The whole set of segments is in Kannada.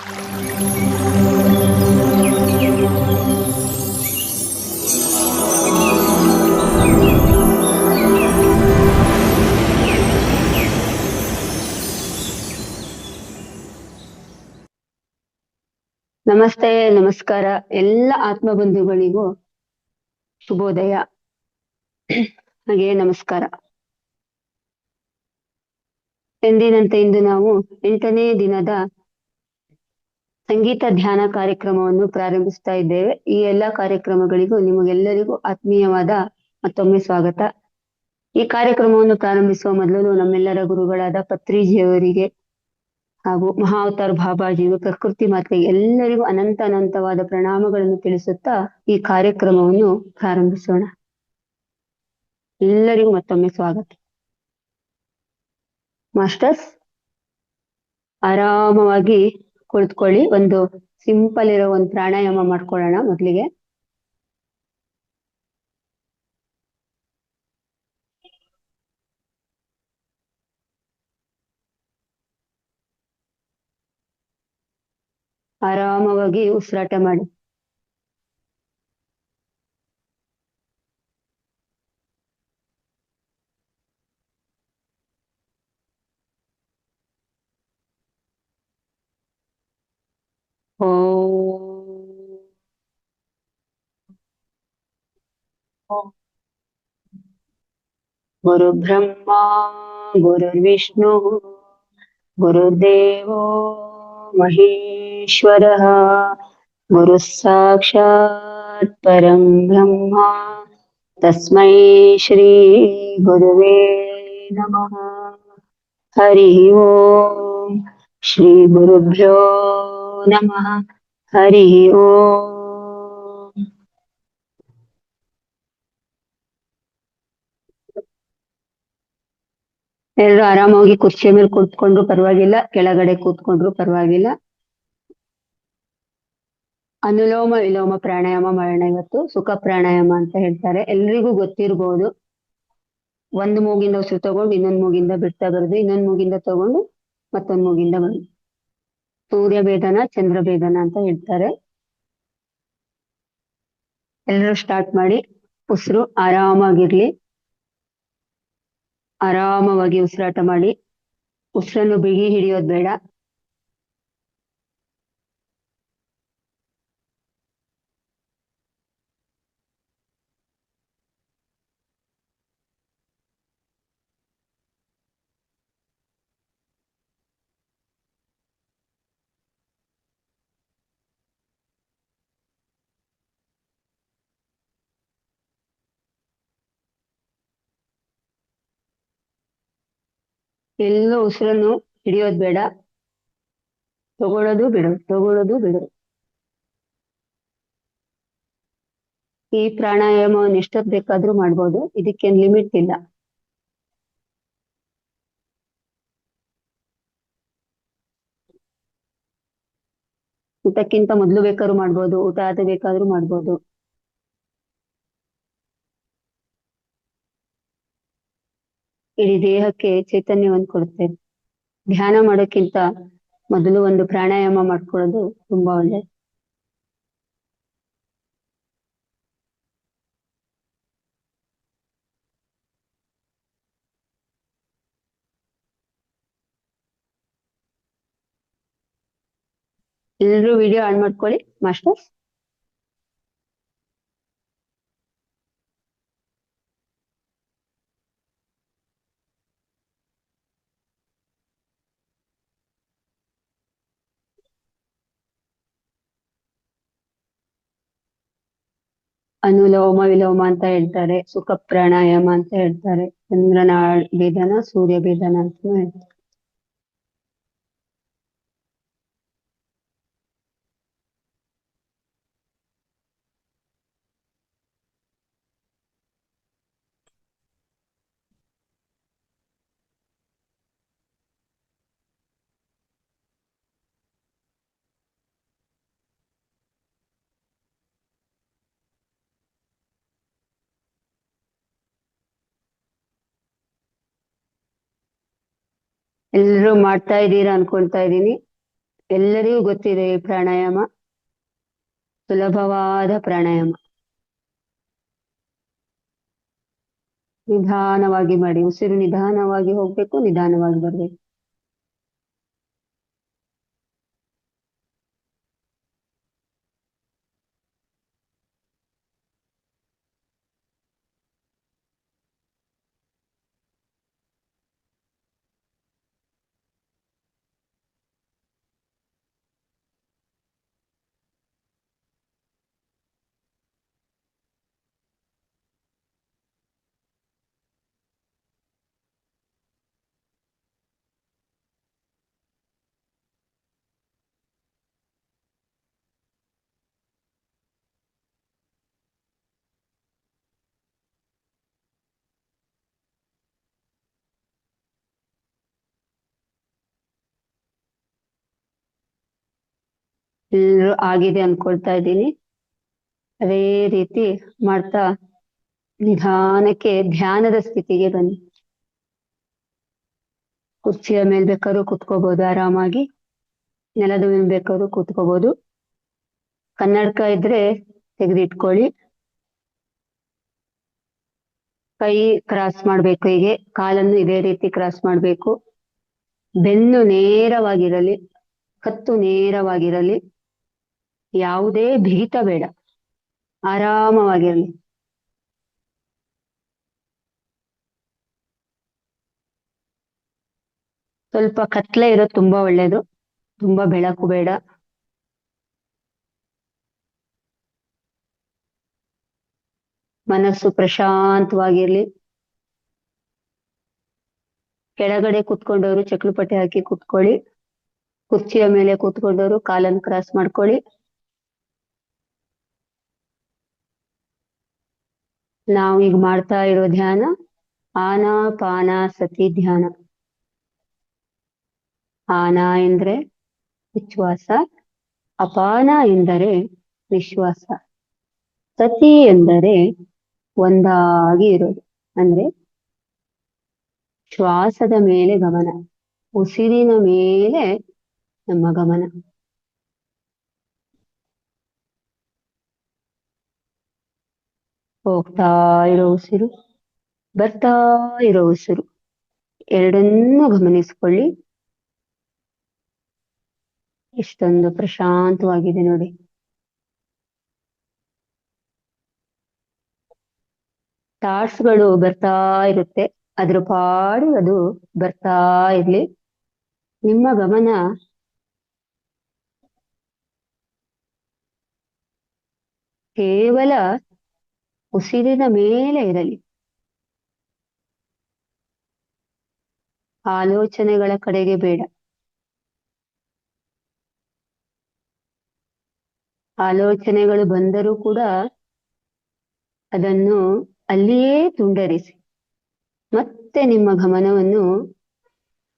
ನಮಸ್ತೆ, ನಮಸ್ಕಾರ. ಎಲ್ಲ ಆತ್ಮಬಂಧುಗಳಿಗೂ ಶುಭೋದಯ. ಹಾಗೆ ನಮಸ್ಕಾರ. ಎಂದಿನಂತೆ ಇಂದು ನಾವು 8ನೇ ದಿನದ ಸಂಗೀತ ಧ್ಯಾನ ಕಾರ್ಯಕ್ರಮವನ್ನು ಪ್ರಾರಂಭಿಸ್ತಾ ಇದ್ದೇವೆ. ಈ ಎಲ್ಲ ಕಾರ್ಯಕ್ರಮಗಳಿಗೂ ನಿಮಗೆಲ್ಲರಿಗೂ ಆತ್ಮೀಯವಾದ ಮತ್ತೊಮ್ಮೆ ಸ್ವಾಗತ. ಈ ಕಾರ್ಯಕ್ರಮವನ್ನು ಪ್ರಾರಂಭಿಸುವ ಮೊದಲು ನಮ್ಮೆಲ್ಲರ ಗುರುಗಳಾದ ಪತ್ರಿಜಿಯವರಿಗೆ ಹಾಗೂ ಮಹಾವತಾರ್ ಬಾಬಾಜಿಯು ಪ್ರಕೃತಿ ಮಾತೆಗೆ ಎಲ್ಲರಿಗೂ ಅನಂತವಾದ ಪ್ರಣಾಮಗಳನ್ನು ತಿಳಿಸುತ್ತಾ ಈ ಕಾರ್ಯಕ್ರಮವನ್ನು ಪ್ರಾರಂಭಿಸೋಣ. ಎಲ್ಲರಿಗೂ ಮತ್ತೊಮ್ಮೆ ಸ್ವಾಗತ. ಮಾಸ್ಟರ್ಸ್, ಆರಾಮವಾಗಿ ಕುಳಿತುಕೊಳ್ಳಿ. ಒಂದು ಸಿಂಪಲ್ ಇರೋ ಒಂದು ಪ್ರಾಣಾಯಾಮ ಮಾಡ್ಕೊಳ್ಳೋಣ ಮೊದಲಿಗೆ. ಆರಾಮವಾಗಿ ಉಸಿರಾಟ ಮಾಡಿ. ಗುರು ಬ್ರಹ್ಮ ಗುರುರ್ವಿಷ್ಣು ಗುರುರ್ದೇವೋ ಮಹೇಶ್ವರಃ ಗುರು ಸಾಕ್ಷಾತ್ ಪರಂ ಬ್ರಹ್ಮ ತಸ್ಮೈ ಶ್ರೀ ಗುರುವೇ ನಮಃ. ಹರಿ ಓಂ ಶ್ರೀ ಗುರುಭ್ಯೋ ನಮಃ. ಹರಿ ಓಂ. ಎಲ್ಲರೂ ಆರಾಮಾಗಿ ಕುರ್ಚಿಯ ಮೇಲೆ ಕೂತ್ಕೊಂಡ್ರು ಪರವಾಗಿಲ್ಲ, ಕೆಳಗಡೆ ಕೂತ್ಕೊಂಡ್ರು ಪರವಾಗಿಲ್ಲ. ಅನುಲೋಮ ವಿಲೋಮ ಪ್ರಾಣಾಯಾಮ ಮಾಡೋಣ ಇವತ್ತು. ಸುಖ ಪ್ರಾಣಾಯಾಮ ಅಂತ ಹೇಳ್ತಾರೆ, ಎಲ್ರಿಗೂ ಗೊತ್ತಿರ್ಬೋದು. ಒಂದು ಮೂಗಿಂದ ಉಸಿರು ತಗೊಂಡು ಇನ್ನೊಂದು ಮೂಗಿಂದ ಬಿಡ್ತಾ ಬರೋದು, ಇನ್ನೊಂದು ಮೂಗಿಂದ ತಗೊಂಡು ಮತ್ತೊಂದು ಮೂಗಿಂದ ಬರೋದು. ಸೂರ್ಯ ಭೇದನ ಚಂದ್ರ ಭೇದನ ಅಂತ ಹೇಳ್ತಾರೆ. ಎಲ್ಲರೂ ಸ್ಟಾರ್ಟ್ ಮಾಡಿ. ಉಸಿರು ಆರಾಮಾಗಿರ್ಲಿ, ಆರಾಮವಾಗಿ ಉಸಿರಾಟ ಮಾಡಿ. ಉಸಿರನ್ನು ಬಿಗಿ ಹಿಡಿಯೋದು ಬೇಡ. ಎಲ್ಲೂ ಉಸಿರನ್ನು ಹಿಡಿಯೋದು ಬೇಡ, ತಗೊಳ್ಳೋದು ಬಿಡೋದು, ತಗೊಳ್ಳೋದು ಬಿಡೋದು. ಈ ಪ್ರಾಣಾಯಾಮವನ್ನು ಎಷ್ಟೊತ್ತು ಬೇಕಾದ್ರೂ ಮಾಡ್ಬೋದು, ಇದಕ್ಕೇನ್ ಲಿಮಿಟ್ ಇಲ್ಲ. ಊಟಕ್ಕಿಂತ ಮೊದಲು ಬೇಕಾದ್ರೂ ಮಾಡ್ಬೋದು, ಊಟ ಆದ ಬೇಕಾದ್ರೂ ಮಾಡ್ಬೋದು. ಇಡೀ ದೇಹಕ್ಕೆ ಚೈತನ್ಯವನ್ನು ಕೊಡುತ್ತೆ. ಧ್ಯಾನ ಮಾಡೋಕ್ಕಿಂತ ಮೊದಲು ಒಂದು ಪ್ರಾಣಾಯಾಮ ಮಾಡ್ಕೊಳ್ಳೋದು ತುಂಬಾ ಒಳ್ಳೆಯದು. ಎಲ್ಲರೂ ವಿಡಿಯೋ ಆನ್ ಮಾಡ್ಕೊಳ್ಳಿ ಮಾಸ್ಟರ್ಸ್. ಅನುಲೋಮ ವಿಲೋಮ ಅಂತ ಹೇಳ್ತಾರೆ, ಸುಖ ಪ್ರಾಣಾಯಾಮ ಅಂತ ಹೇಳ್ತಾರೆ, ಚಂದ್ರನ ಭೇದನ ಸೂರ್ಯ ಭೇದನ ಅಂತ ಹೇಳ್ತಾರೆ. ಎಲ್ಲರೂ ಮಾಡ್ತಾ ಇದ್ದೀರಾ ಅನ್ಕೊಳ್ತಾ ಇದ್ದೀನಿ. ಎಲ್ಲರಿಗೂ ಗೊತ್ತಿದೆ ಈ ಪ್ರಾಣಾಯಾಮ, ಸುಲಭವಾದ ಪ್ರಾಣಾಯಾಮ. ನಿಧಾನವಾಗಿ ಮಾಡಿ, ಉಸಿರು ನಿಧಾನವಾಗಿ ಹೋಗ್ಬೇಕು, ನಿಧಾನವಾಗಿ ಬರ್ಬೇಕು. ಎಲ್ರು ಆಗಿದೆ ಅನ್ಕೊಳ್ತಾ ಇದ್ದೀನಿ. ಅದೇ ರೀತಿ ಮಾಡ್ತಾ ನಿಧಾನಕ್ಕೆ ಧ್ಯಾನದ ಸ್ಥಿತಿಗೆ ಬನ್ನಿ. ಕುರ್ಚಿಯ ಮೇಲೆ ಬೇಕಾದ್ರೂ ಕುತ್ಕೋಬಹುದು ಆರಾಮಾಗಿ, ನೆಲದ ಮೇಲೆ ಬೇಕಾದ್ರೂ ಕುತ್ಕೋಬಹುದು. ಕನ್ನಡಕ ಇದ್ರೆ ತೆಗೆದಿಟ್ಕೊಳ್ಳಿ. ಕೈ ಕ್ರಾಸ್ ಮಾಡ್ಬೇಕು, ಹೀಗೆ ಕಾಲನ್ನು ಇದೇ ರೀತಿ ಕ್ರಾಸ್ ಮಾಡ್ಬೇಕು. ಬೆನ್ನು ನೇರವಾಗಿರಲಿ, ಕತ್ತು ನೇರವಾಗಿರಲಿ, ಯಾವುದೇ ಬಿಗಿತ ಬೇಡ, ಆರಾಮವಾಗಿರಲಿ. ಸ್ವಲ್ಪ ಕತ್ಲೆ ಇರೋದು ತುಂಬಾ ಒಳ್ಳೇದು, ತುಂಬಾ ಬೆಳಕು ಬೇಡ. ಮನಸ್ಸು ಪ್ರಶಾಂತವಾಗಿರ್ಲಿ. ಕೆಳಗಡೆ ಕುತ್ಕೊಂಡವರು ಚಕ್ಲುಪಟ್ಟೆ ಹಾಕಿ ಕುತ್ಕೊಳ್ಳಿ. ಕುರ್ಚಿಯ ಮೇಲೆ ಕೂತ್ಕೊಂಡವರು ಕಾಲನ್ನು ಕ್ರಾಸ್ ಮಾಡ್ಕೊಳ್ಳಿ. ನಾವು ಈಗ ಮಾಡ್ತಾ ಇರೋ ಧ್ಯಾನ ಆನಾಪಾನಸತಿ ಧ್ಯಾನ. ಆನ ಎಂದ್ರೆ ಉಚ್ಛ್ವಾಸ, ಅಪಾನ ಎಂದರೆ ನಿಶ್ವಾಸ, ಸತಿ ಎಂದರೆ ಒಂದಾಗಿ ಇರೋದು. ಅಂದ್ರೆ ಶ್ವಾಸದ ಮೇಲೆ ಗಮನ, ಉಸಿರಿನ ಮೇಲೆ ನಮ್ಮ ಗಮನ. ಹೋಗ್ತಾ ಇರೋ ಉಸಿರು, ಬರ್ತಾ ಇರೋ ಉಸಿರು, ಎರಡನ್ನೂ ಗಮನಿಸ್ಕೊಳ್ಳಿ. ಎಷ್ಟೊಂದು ಪ್ರಶಾಂತವಾಗಿದೆ ನೋಡಿ. ಥಾಟ್ಸ್ಗಳು ಬರ್ತಾ ಇರುತ್ತೆ, ಅದ್ರ ಪಾಡು ಅದು ಬರ್ತಾ ಇರ್ಲಿ. ನಿಮ್ಮ ಗಮನ ಕೇವಲ ಉಸಿರಿನ ಮೇಲೆ ಇರಲಿ. ಆಲೋಚನೆಗಳ ಕಡೆಗೆ ಬೇಡ. ಆಲೋಚನೆಗಳು ಬಂದರೂ ಕೂಡ ಅದನ್ನು ಅಲ್ಲಿಯೇ ತುಂಡರಿಸಿ, ಮತ್ತೆ ನಿಮ್ಮ ಗಮನವನ್ನು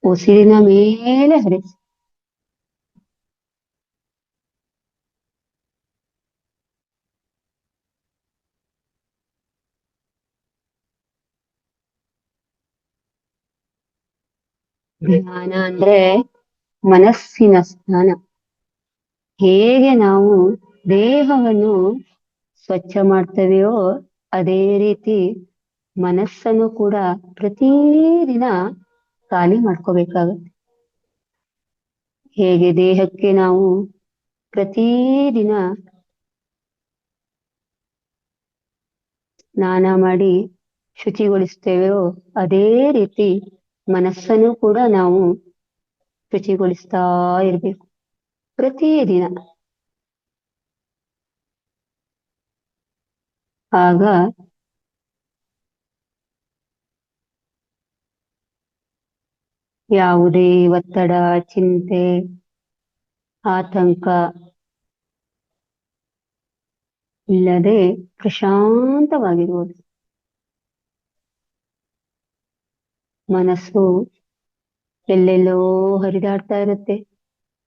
ಉಸಿರಿನ ಮೇಲೆ ಹರಿಸಿ. ಧ್ಯಾನ ಅಂದ್ರೆ ಮನಸ್ಸಿನ ಸ್ನಾನ. ಹೇಗೆ ನಾವು ದೇಹವನ್ನು ಸ್ವಚ್ಛ ಮಾಡ್ತೇವೆಯೋ ಅದೇ ರೀತಿ ಮನಸ್ಸನ್ನು ಕೂಡ ಪ್ರತಿದಿನ ಖಾಲಿ ಮಾಡ್ಕೋಬೇಕಾಗುತ್ತೆ. ಹೇಗೆ ದೇಹಕ್ಕೆ ನಾವು ಪ್ರತಿದಿನ ಸ್ನಾನ ಮಾಡಿ ಶುಚಿಗೊಳಿಸ್ತೇವೆಯೋ ಅದೇ ರೀತಿ ಮನಸ್ಸನ್ನು ಕೂಡ ನಾವು ಶುಚಿಗೊಳಿಸ್ತಾ ಇರ್ಬೇಕು ಪ್ರತಿದಿನ. ಆಗ ಯಾವುದೇ ಒತ್ತಡ, ಚಿಂತೆ, ಆತಂಕ ಇಲ್ಲದೆ ಪ್ರಶಾಂತವಾಗಿರುವುದು. ಮನಸ್ಸು ಎಲ್ಲೆಲ್ಲೋ ಹರಿದಾಡ್ತಾ ಇರುತ್ತೆ,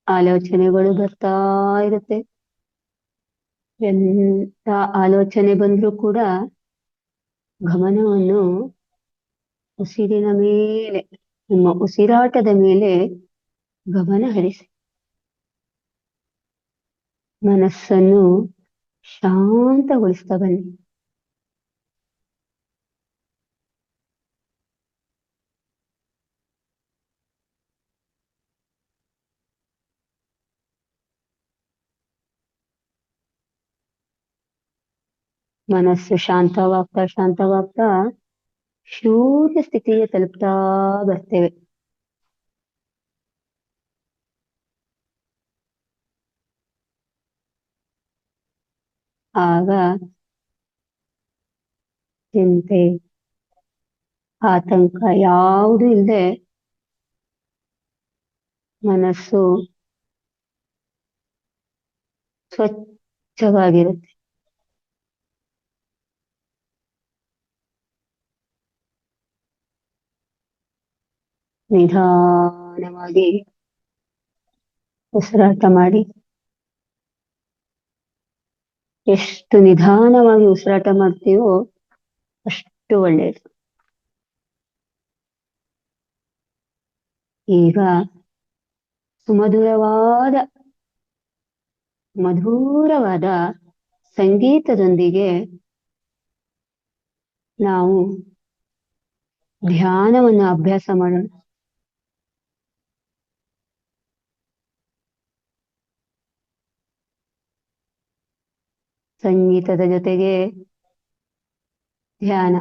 ಆಲೋಚನೆಗಳು ಬರ್ತಾ ಇರುತ್ತೆ. ಎಂತ ಆಲೋಚನೆ ಬಂದ್ರೂ ಕೂಡ ಗಮನವನ್ನು ಉಸಿರಿನ ಮೇಲೆ, ನಿಮ್ಮ ಉಸಿರಾಟದ ಮೇಲೆ ಗಮನ ಹರಿಸಿ. ಮನಸ್ಸನ್ನು ಶಾಂತಗೊಳಿಸ್ತಾ ಬನ್ನಿ. ಮನಸ್ಸು ಶಾಂತವಾಗ್ತಾ ಶಾಂತವಾಗ್ತಾ ಶೂನ್ಯ ಸ್ಥಿತಿಗೆ ತಲುಪ್ತಾ ಬರ್ತೇವೆ. ಆಗ ಚಿಂತೆ, ಆತಂಕ ಯಾವುದೂ ಇಲ್ಲದೆ ಮನಸ್ಸು ಸ್ವಚ್ಛವಾಗಿರುತ್ತೆ. ನಿಧಾನವಾಗಿ ಉಸಿರಾಟ ಮಾಡಿ. ಎಷ್ಟು ನಿಧಾನವಾಗಿ ಉಸಿರಾಟ ಮಾಡ್ತೀವೋ ಅಷ್ಟು ಒಳ್ಳೆಯದು. ಈಗ ಸುಮಧುರವಾದ ಮಧುರವಾದ ಸಂಗೀತದೊಂದಿಗೆ ನಾವು ಧ್ಯಾನವನ್ನು ಅಭ್ಯಾಸ ಮಾಡೋಣ. ಸಂಗೀತದ ಜೊತೆಗೆ ಧ್ಯಾನ.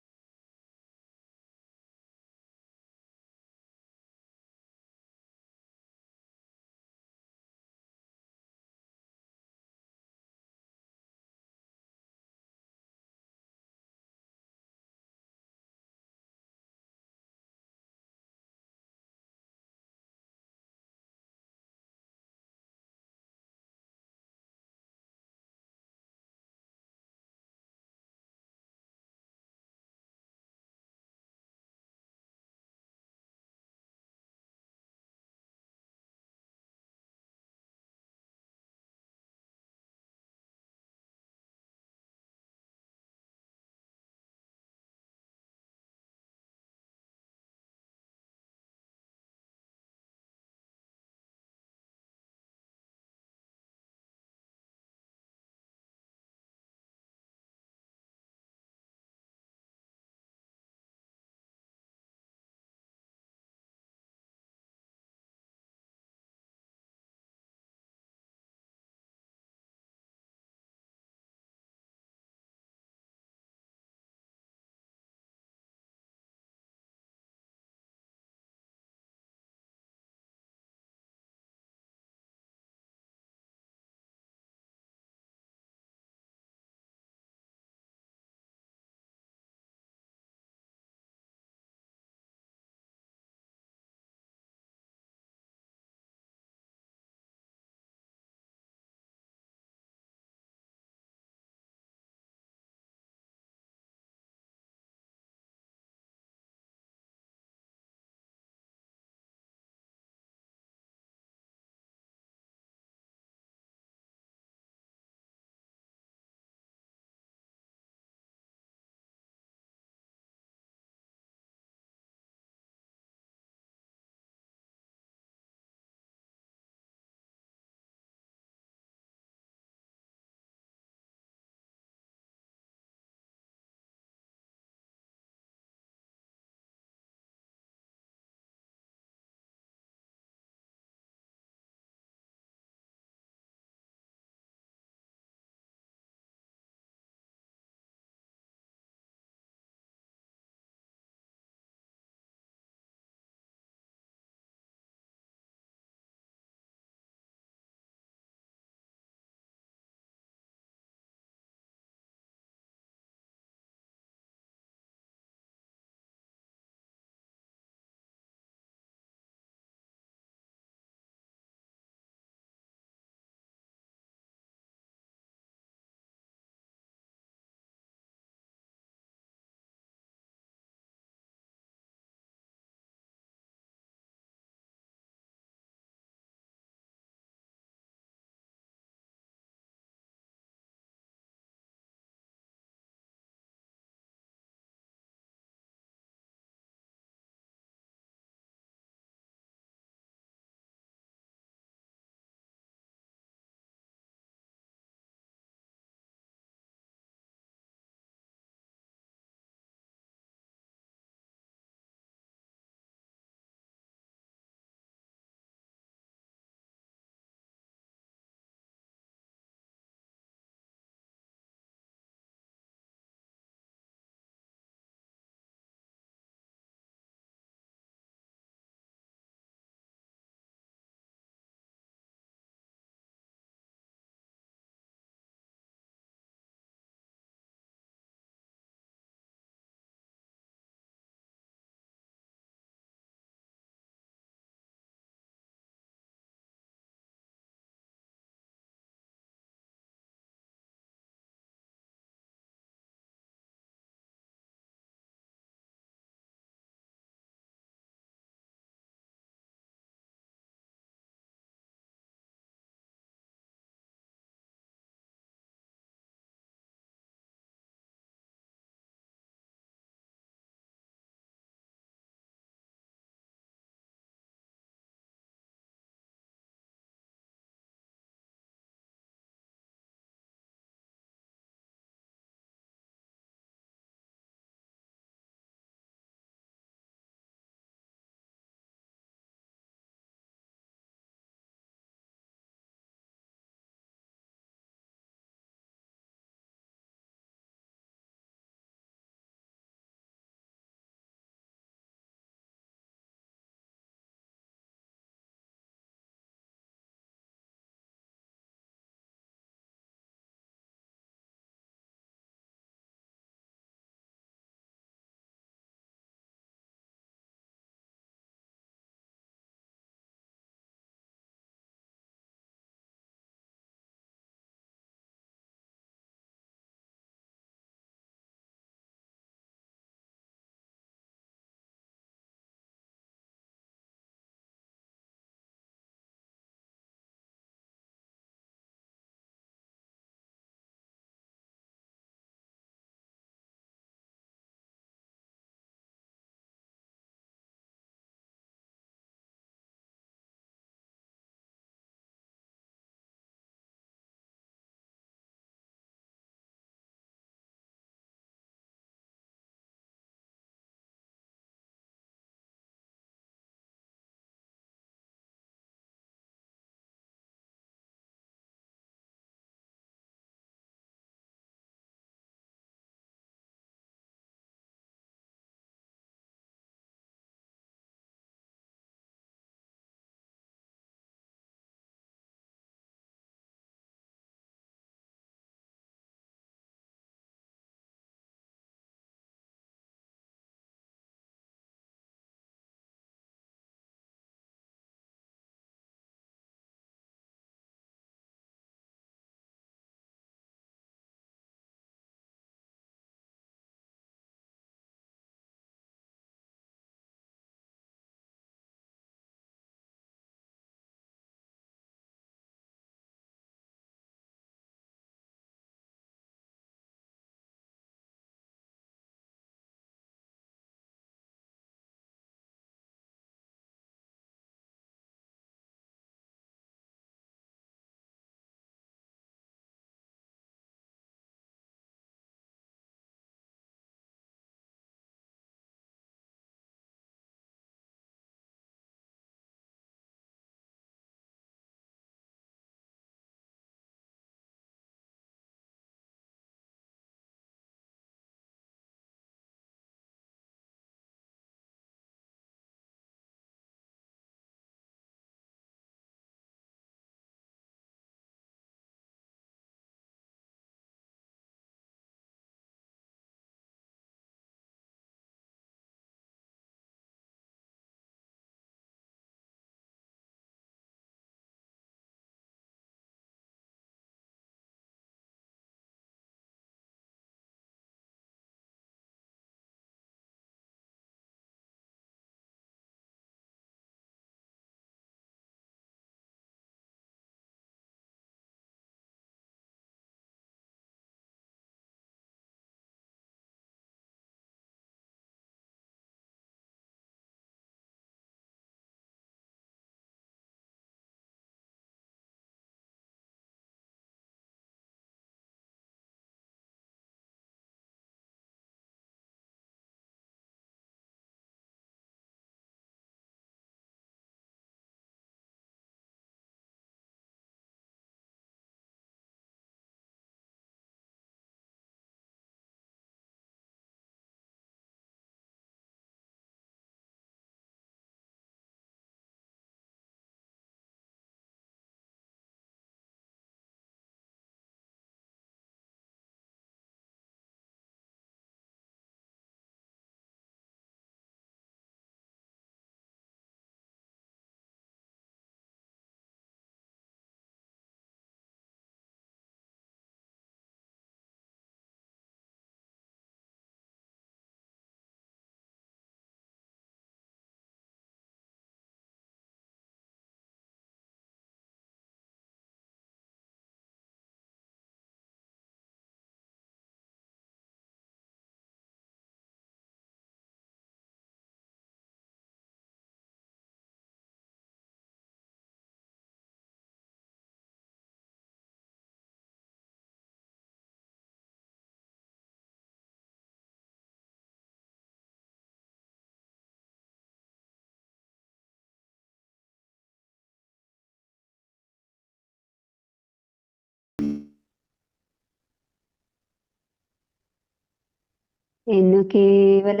ಇನ್ನು ಕೇವಲ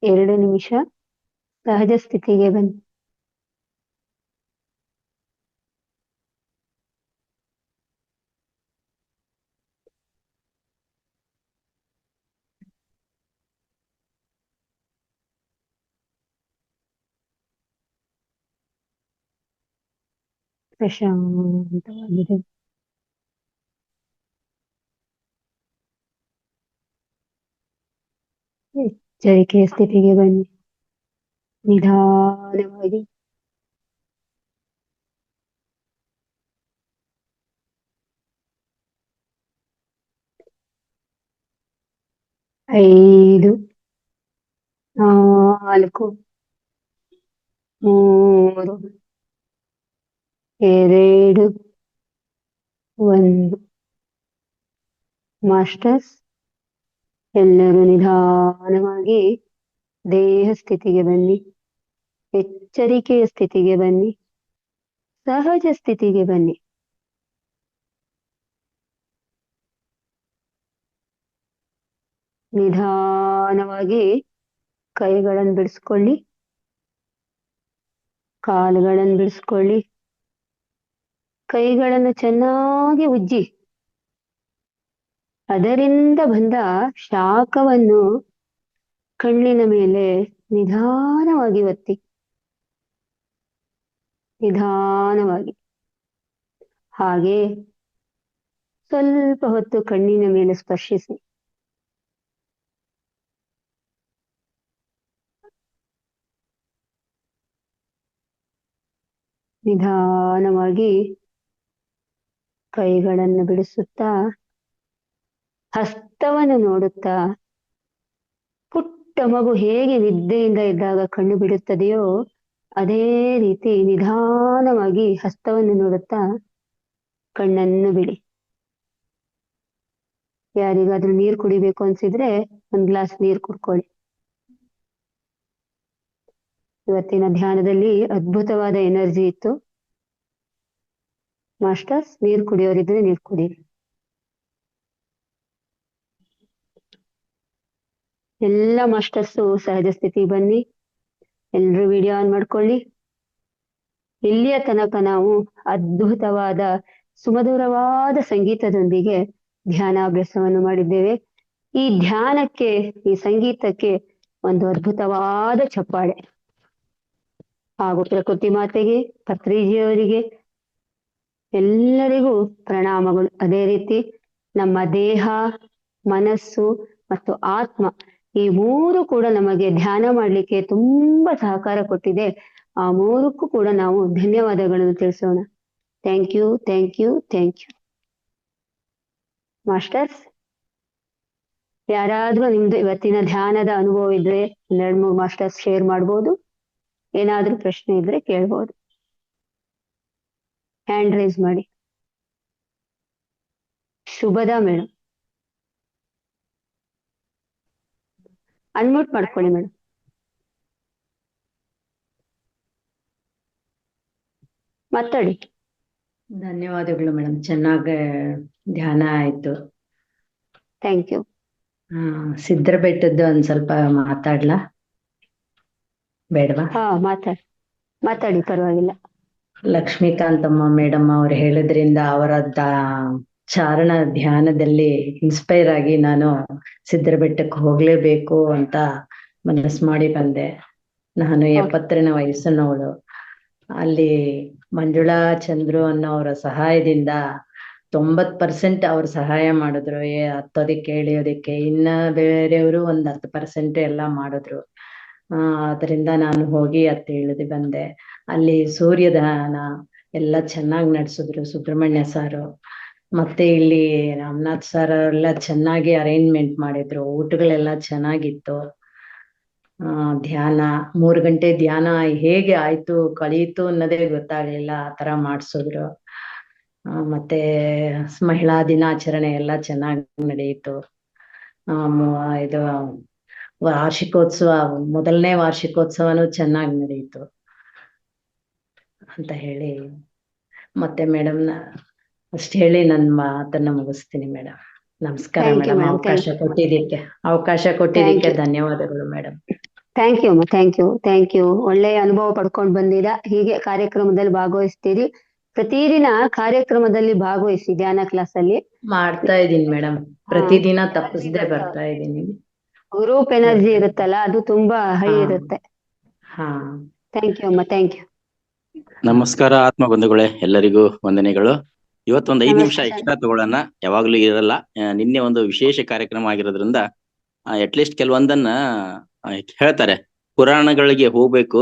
2 ನಿಮಿಷ ಸಹಜ ಸ್ಥಿತಿಗೆ ಬನ್ನಿ. ಪ್ರಶಾಂತವಾಗಿದೆ. ಎಚ್ಚರಿಕೆಯ ಸ್ಥಿತಿಗೆ ಬನ್ನಿ. ನಿಧಾನವಾಗಿ 5, 4, 3, 2, 1. ಮಾಸ್ಟರ್ಸ್, ಎಲ್ಲರೂ ನಿಧಾನವಾಗಿ ದೇಹ ಸ್ಥಿತಿಗೆ ಬನ್ನಿ. ಎಚ್ಚರಿಕೆಯ ಸ್ಥಿತಿಗೆ ಬನ್ನಿ. ಸಹಜ ಸ್ಥಿತಿಗೆ ಬನ್ನಿ. ನಿಧಾನವಾಗಿ ಕೈಗಳನ್ನು ಬಿಡಿಸ್ಕೊಳ್ಳಿ, ಕಾಲುಗಳನ್ನು ಬಿಡಿಸ್ಕೊಳ್ಳಿ, ಕೈಗಳನ್ನು ಚೆನ್ನಾಗಿ ಉಜ್ಜಿ ಅದರಿಂದ ಬಂದ ಶಾಖವನ್ನು ಕಣ್ಣಿನ ಮೇಲೆ ನಿಧಾನವಾಗಿ ಒತ್ತಿ. ನಿಧಾನವಾಗಿ ಹಾಗೆ ಸ್ವಲ್ಪ ಹೊತ್ತು ಕಣ್ಣಿನ ಮೇಲೆ ಸ್ಪರ್ಶಿಸಿ. ನಿಧಾನವಾಗಿ ಕೈಗಳನ್ನು ಬಿಡಿಸುತ್ತಾ ಹಸ್ತವನ್ನು ನೋಡುತ್ತಾ, ಪುಟ್ಟ ಮಗು ಹೇಗೆ ನಿದ್ದೆಯಿಂದ ಇದ್ದಾಗ ಕಣ್ಣು ಬಿಡುತ್ತದೆಯೋ ಅದೇ ರೀತಿ ನಿಧಾನವಾಗಿ ಹಸ್ತವನ್ನು ನೋಡುತ್ತಾ ಕಣ್ಣನ್ನು ಬಿಡಿ. ಯಾರಿಗಾದ್ರೂ ನೀರು ಕುಡಿಬೇಕು ಅನ್ಸಿದ್ರೆ 1 ಗ್ಲಾಸ್ ನೀರು ಕುಡ್ಕೊಳ್ಳಿ. ಇವತ್ತಿನ ಧ್ಯಾನದಲ್ಲಿ ಅದ್ಭುತವಾದ ಎನರ್ಜಿ ಇತ್ತು. ಮಾಸ್ಟರ್ಸ್, ನೀರು ಕುಡಿಯೋರಿದ್ರೆ ನೀರು ಕುಡೀರಿ. ಎಲ್ಲ ಮಾಸ್ಟರ್ಸು ಸಹಜ ಸ್ಥಿತಿ ಬನ್ನಿ. ಎಲ್ರು ವಿಡಿಯೋ ಆನ್ ಮಾಡ್ಕೊಳ್ಳಿ. ಇಲ್ಲಿಯ ತನಕ ನಾವು ಅದ್ಭುತವಾದ ಸುಮಧುರವಾದ ಸಂಗೀತದೊಂದಿಗೆ ಧ್ಯಾನಾಭ್ಯಾಸವನ್ನು ಮಾಡಿದ್ದೇವೆ. ಈ ಧ್ಯಾನಕ್ಕೆ, ಈ ಸಂಗೀತಕ್ಕೆ ಒಂದು ಅದ್ಭುತವಾದ ಚಪ್ಪಾಳೆ. ಹಾಗೂ ಪ್ರಕೃತಿ ಮಾತೆಗೆ, ಪತ್ರಿಜಿಯವರಿಗೆ ಎಲ್ಲರಿಗೂ ಪ್ರಣಾಮಗಳು. ಅದೇ ರೀತಿ ನಮ್ಮ ದೇಹ, ಮನಸ್ಸು ಮತ್ತು ಆತ್ಮ ಈ 3 ಕೂಡ ನಮಗೆ ಧ್ಯಾನ ಮಾಡಲಿಕ್ಕೆ ತುಂಬಾ ಸಹಕಾರ ಕೊಟ್ಟಿದೆ. ಆ 3ಕ್ಕೂ ಕೂಡ ನಾವು ಧನ್ಯವಾದಗಳನ್ನು ತಿಳಿಸೋಣ. Thank you, thank you, thank you. Masters, ಯಾರಾದ್ರೂ ನಿಮ್ದು ಇವತ್ತಿನ ಧ್ಯಾನದ ಅನುಭವ ಇದ್ರೆ 2-3 ಮಾಸ್ಟರ್ಸ್ ಶೇರ್ ಮಾಡ್ಬೋದು. ಏನಾದ್ರೂ ಪ್ರಶ್ನೆ ಇದ್ರೆ ಕೇಳ್ಬೋದು. ಹ್ಯಾಂಡ್ ರೈಸ್ ಮಾಡಿ. ಶುಭದಾ ಮೇಡಮ್, ಅನ್ಮ್ಯೂಟ್ ಮಾಡ್ಕೊಳ್ಳಿ ಮೇಡಮ್. ಮಾತಾಡಿ. ಧನ್ಯವಾದಗಳು ಮೇಡಮ್, ಚೆನ್ನಾಗಿ ಧ್ಯಾನ ಆಯ್ತು. Thank you. ಸಿದ್ಧರ ಬೆಟ್ಟದ್ದು ಒಂದ್ ಸ್ವಲ್ಪ ಮಾತಾಡ್ಲಾ, ಬೇಡವಾ? ಮಾತಾಡಿ, ಪರವಾಗಿಲ್ಲ. ಲಕ್ಷ್ಮೀಕಾಂತಮ್ಮ ಮೇಡಮ್ ಅವ್ರು ಹೇಳಿದ್ರಿಂದ ಅವರ ಚಾರಣ ಧ್ಯಾನದಲ್ಲಿ ಇನ್ಸ್ಪೈರ್ ಆಗಿ ನಾನು ಸಿದ್ಧರ ಬೆಟ್ಟಕ್ಕೆ ಹೋಗ್ಲೇಬೇಕು ಅಂತ ಮನಸ್ಸು ಮಾಡಿ ಬಂದೆ. ನಾನು 70ನೇ ವಯಸ್ಸಿನವಳು. ಅಲ್ಲಿ ಮಂಜುಳಾ ಚಂದ್ರು ಅನ್ನೋರ ಸಹಾಯದಿಂದ 90% ಅವ್ರು ಸಹಾಯ ಮಾಡಿದ್ರು, ಹತ್ತೋದಿಕ್ಕೆ ಇಳಿಯೋದಿಕ್ಕೆ. ಇನ್ನ ಬೇರೆಯವರು 10% ಎಲ್ಲ ಮಾಡಿದ್ರು. ಅದರಿಂದ ನಾನು ಹೋಗಿ ಇಳಿದು ಬಂದೆ. ಅಲ್ಲಿ ಸೂರ್ಯದಾನ ಎಲ್ಲ ಚೆನ್ನಾಗಿ ನಡೆಸಿದ್ರು ಸುಬ್ರಹ್ಮಣ್ಯ ಸಾರು. ಮತ್ತೆ ಇಲ್ಲಿ ರಾಮನಾಥ್ ಸರ್ ಎಲ್ಲ ಚೆನ್ನಾಗಿ ಅರೇಂಜ್ಮೆಂಟ್ ಮಾಡಿದ್ರು. ಊಟಗಳೆಲ್ಲ ಚೆನ್ನಾಗಿತ್ತು. ಧ್ಯಾನ 3 ಗಂಟೆ ಧ್ಯಾನ ಹೇಗೆ ಆಯ್ತು ಕಳೀತು ಅನ್ನೋದೇ ಗೊತ್ತಾಗ್ಲಿಲ್ಲ, ಆ ತರ ಮಾಡಿಸಿದ್ರು. ಮತ್ತೆ ಮಹಿಳಾ ದಿನಾಚರಣೆ ಎಲ್ಲ ಚೆನ್ನಾಗಿ ನಡೆಯಿತು. ಇದು ವಾರ್ಷಿಕೋತ್ಸವ, ಮೊದಲನೇ ವಾರ್ಷಿಕೋತ್ಸವನೂ ಚೆನ್ನಾಗಿ ನಡೆಯಿತು ಅಂತ ಹೇಳಿ, ಮತ್ತೆ ಮೇಡಮ್ ಅಷ್ಟು ಹೇಳಿ ನನ್ನ ಮಾತನ್ನ ಮುಗಿಸ್ತೀನಿ ಮೇಡಮ್. ನಮಸ್ಕಾರ ಥ್ಯಾಂಕ್ ಯು ಮೇಡಮ್, ಮೇಡಮ್. ಅವಕಾಶ ಥ್ಯಾಂಕ್ ಕೊಟ್ಟಿದ್ದಕ್ಕೆ ಯು. ಧನ್ಯವಾದಗಳು ಮೇಡಮ್. ಥ್ಯಾಂಕ್ ಯು ಅಮ್ಮ. Thank you. ಒಳ್ಳೆಯ ಅನುಭವ ಪಡ್ಕೊಂಡು ಬಂದಿರಾ. ಹೀಗೆ ಕಾರ್ಯಕ್ರಮದಲ್ಲಿ ಭಾಗವಹಿಸ್ತೀರಿ. ಪ್ರತಿದಿನ ಕಾರ್ಯಕ್ರಮದಲ್ಲಿ ಭಾಗವಹಿಸಿ ಧ್ಯಾನ ಕ್ಲಾಸ್ ಅಲ್ಲಿ. ಮಾಡ್ತಾ ಇದೀನಿ ಮೇಡಮ್, ಪ್ರತಿದಿನ ತಪ್ಪಿಸದೆ ಬರ್ತಾ ಇದೀನಿ. ಗ್ರೂಪ್ ಎನರ್ಜಿ ಇರುತ್ತಲ್ಲ, ಅದು ತುಂಬಾ ಹೈ ಇರುತ್ತೆ. ಹಾ, ಥ್ಯಾಂಕ್ ಯು ಅಮ್ಮ. Thank you. ನಮಸ್ಕಾರ ಆತ್ಮ ಬಂಧುಗಳೇ, ಎಲ್ಲರಿಗೂ ವಂದನೆಗಳು. ಇವತ್ತೊಂದು 5 ನಿಮಿಷ ನಮಸ್ತೆ. ಎಕ್ಸ್ಟ್ರಾ ತಗೊಳ್ಳೋಣ, ಯಾವಾಗ್ಲೂ ಇರಲ್ಲ. ನಿನ್ನೆ ಒಂದು ವಿಶೇಷ ಕಾರ್ಯಕ್ರಮ ಆಗಿರೋದ್ರಿಂದ ಅಟ್ಲೀಸ್ಟ್ ಕೆಲವೊಂದನ್ನ ಹೇಳ್ತಾರೆ. ಪುರಾಣಗಳಿಗೆ ಹೋಗ್ಬೇಕು,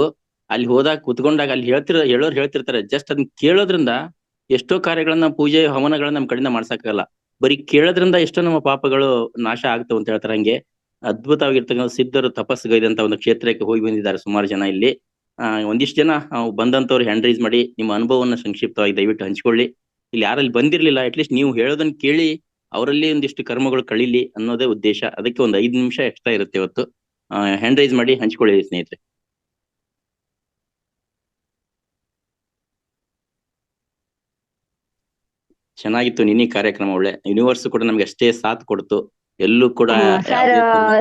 ಅಲ್ಲಿ ಹೋದಾಗ ಕುತ್ಕೊಂಡಾಗ ಅಲ್ಲಿ ಹೇಳೋರು ಹೇಳ್ತಿರ್ತಾರೆ. ಜಸ್ಟ್ ಅದನ್ನ ಕೇಳೋದ್ರಿಂದ ಎಷ್ಟೋ ಕಾರ್ಯಗಳನ್ನ, ಪೂಜೆ ಹವನಗಳನ್ನ ನಮ್ ಕಡೆಯಿಂದ ಮಾಡ್ಸಕ್ಕಾಗಲ್ಲ. ಬರೀ ಕೇಳೋದ್ರಿಂದ ಎಷ್ಟೋ ನಮ್ಮ ಪಾಪಗಳು ನಾಶ ಆಗ್ತಾವ ಅಂತ ಹೇಳ್ತಾರೆ. ಹಂಗೆ ಅದ್ಭುತವಾಗಿರ್ತಕ್ಕಂಥ ಸಿದ್ಧರು ತಪಸ್ಸುಗೈದಂತ ಒಂದು ಕ್ಷೇತ್ರಕ್ಕೆ ಹೋಗಿ ಬಂದಿದ್ದಾರೆ ಸುಮಾರು ಜನ ಇಲ್ಲಿ. ಒಂದಿಷ್ಟು ಜನ ಬಂದಂತವ್ರು ಹ್ಯಾಂಡ್ ರೈಸ್ ಮಾಡಿ ನಿಮ್ಮ ಅನುಭವವನ್ನು ಸಂಕ್ಷಿಪ್ತವಾಗಿ ದಯವಿಟ್ಟು ಹಂಚ್ಕೊಳ್ಳಿ. ಇಲ್ಲಿ ಯಾರಲ್ಲಿ ಬಂದಿರ್ಲಿಲ್ಲ, ಅಟ್ಲೀಸ್ಟ್ ನೀವು ಹೇಳೋದನ್ನ ಕೇಳಿ ಅವರಲ್ಲಿ ಒಂದಿಷ್ಟು ಕರ್ಮಗಳು ಕಳೀಲಿ ಅನ್ನೋದೇ ಉದ್ದೇಶ. ಅದಕ್ಕೆ ಒಂದು 5 ನಿಮಿಷ ಎಕ್ಸ್ಟ್ರಾ ಇರುತ್ತೆ ಇವತ್ತು. ಹ್ಯಾಂಡ್ ರೈಸ್ ಮಾಡಿ ಹಂಚ್ಕೊಳ್ಳಿ ಸ್ನೇಹಿತರೆ. ಚೆನ್ನಾಗಿತ್ತು ನಿನ್ನೆ ಕಾರ್ಯಕ್ರಮ, ಒಳ್ಳೆ ಯೂನಿವರ್ಸ್ ಕೂಡ ನಮ್ಗೆ ಅಷ್ಟೇ ಸಾಥ್ ಕೊಡ್ತು. ಎಲ್ಲೂ ಕೂಡ ಸರ್,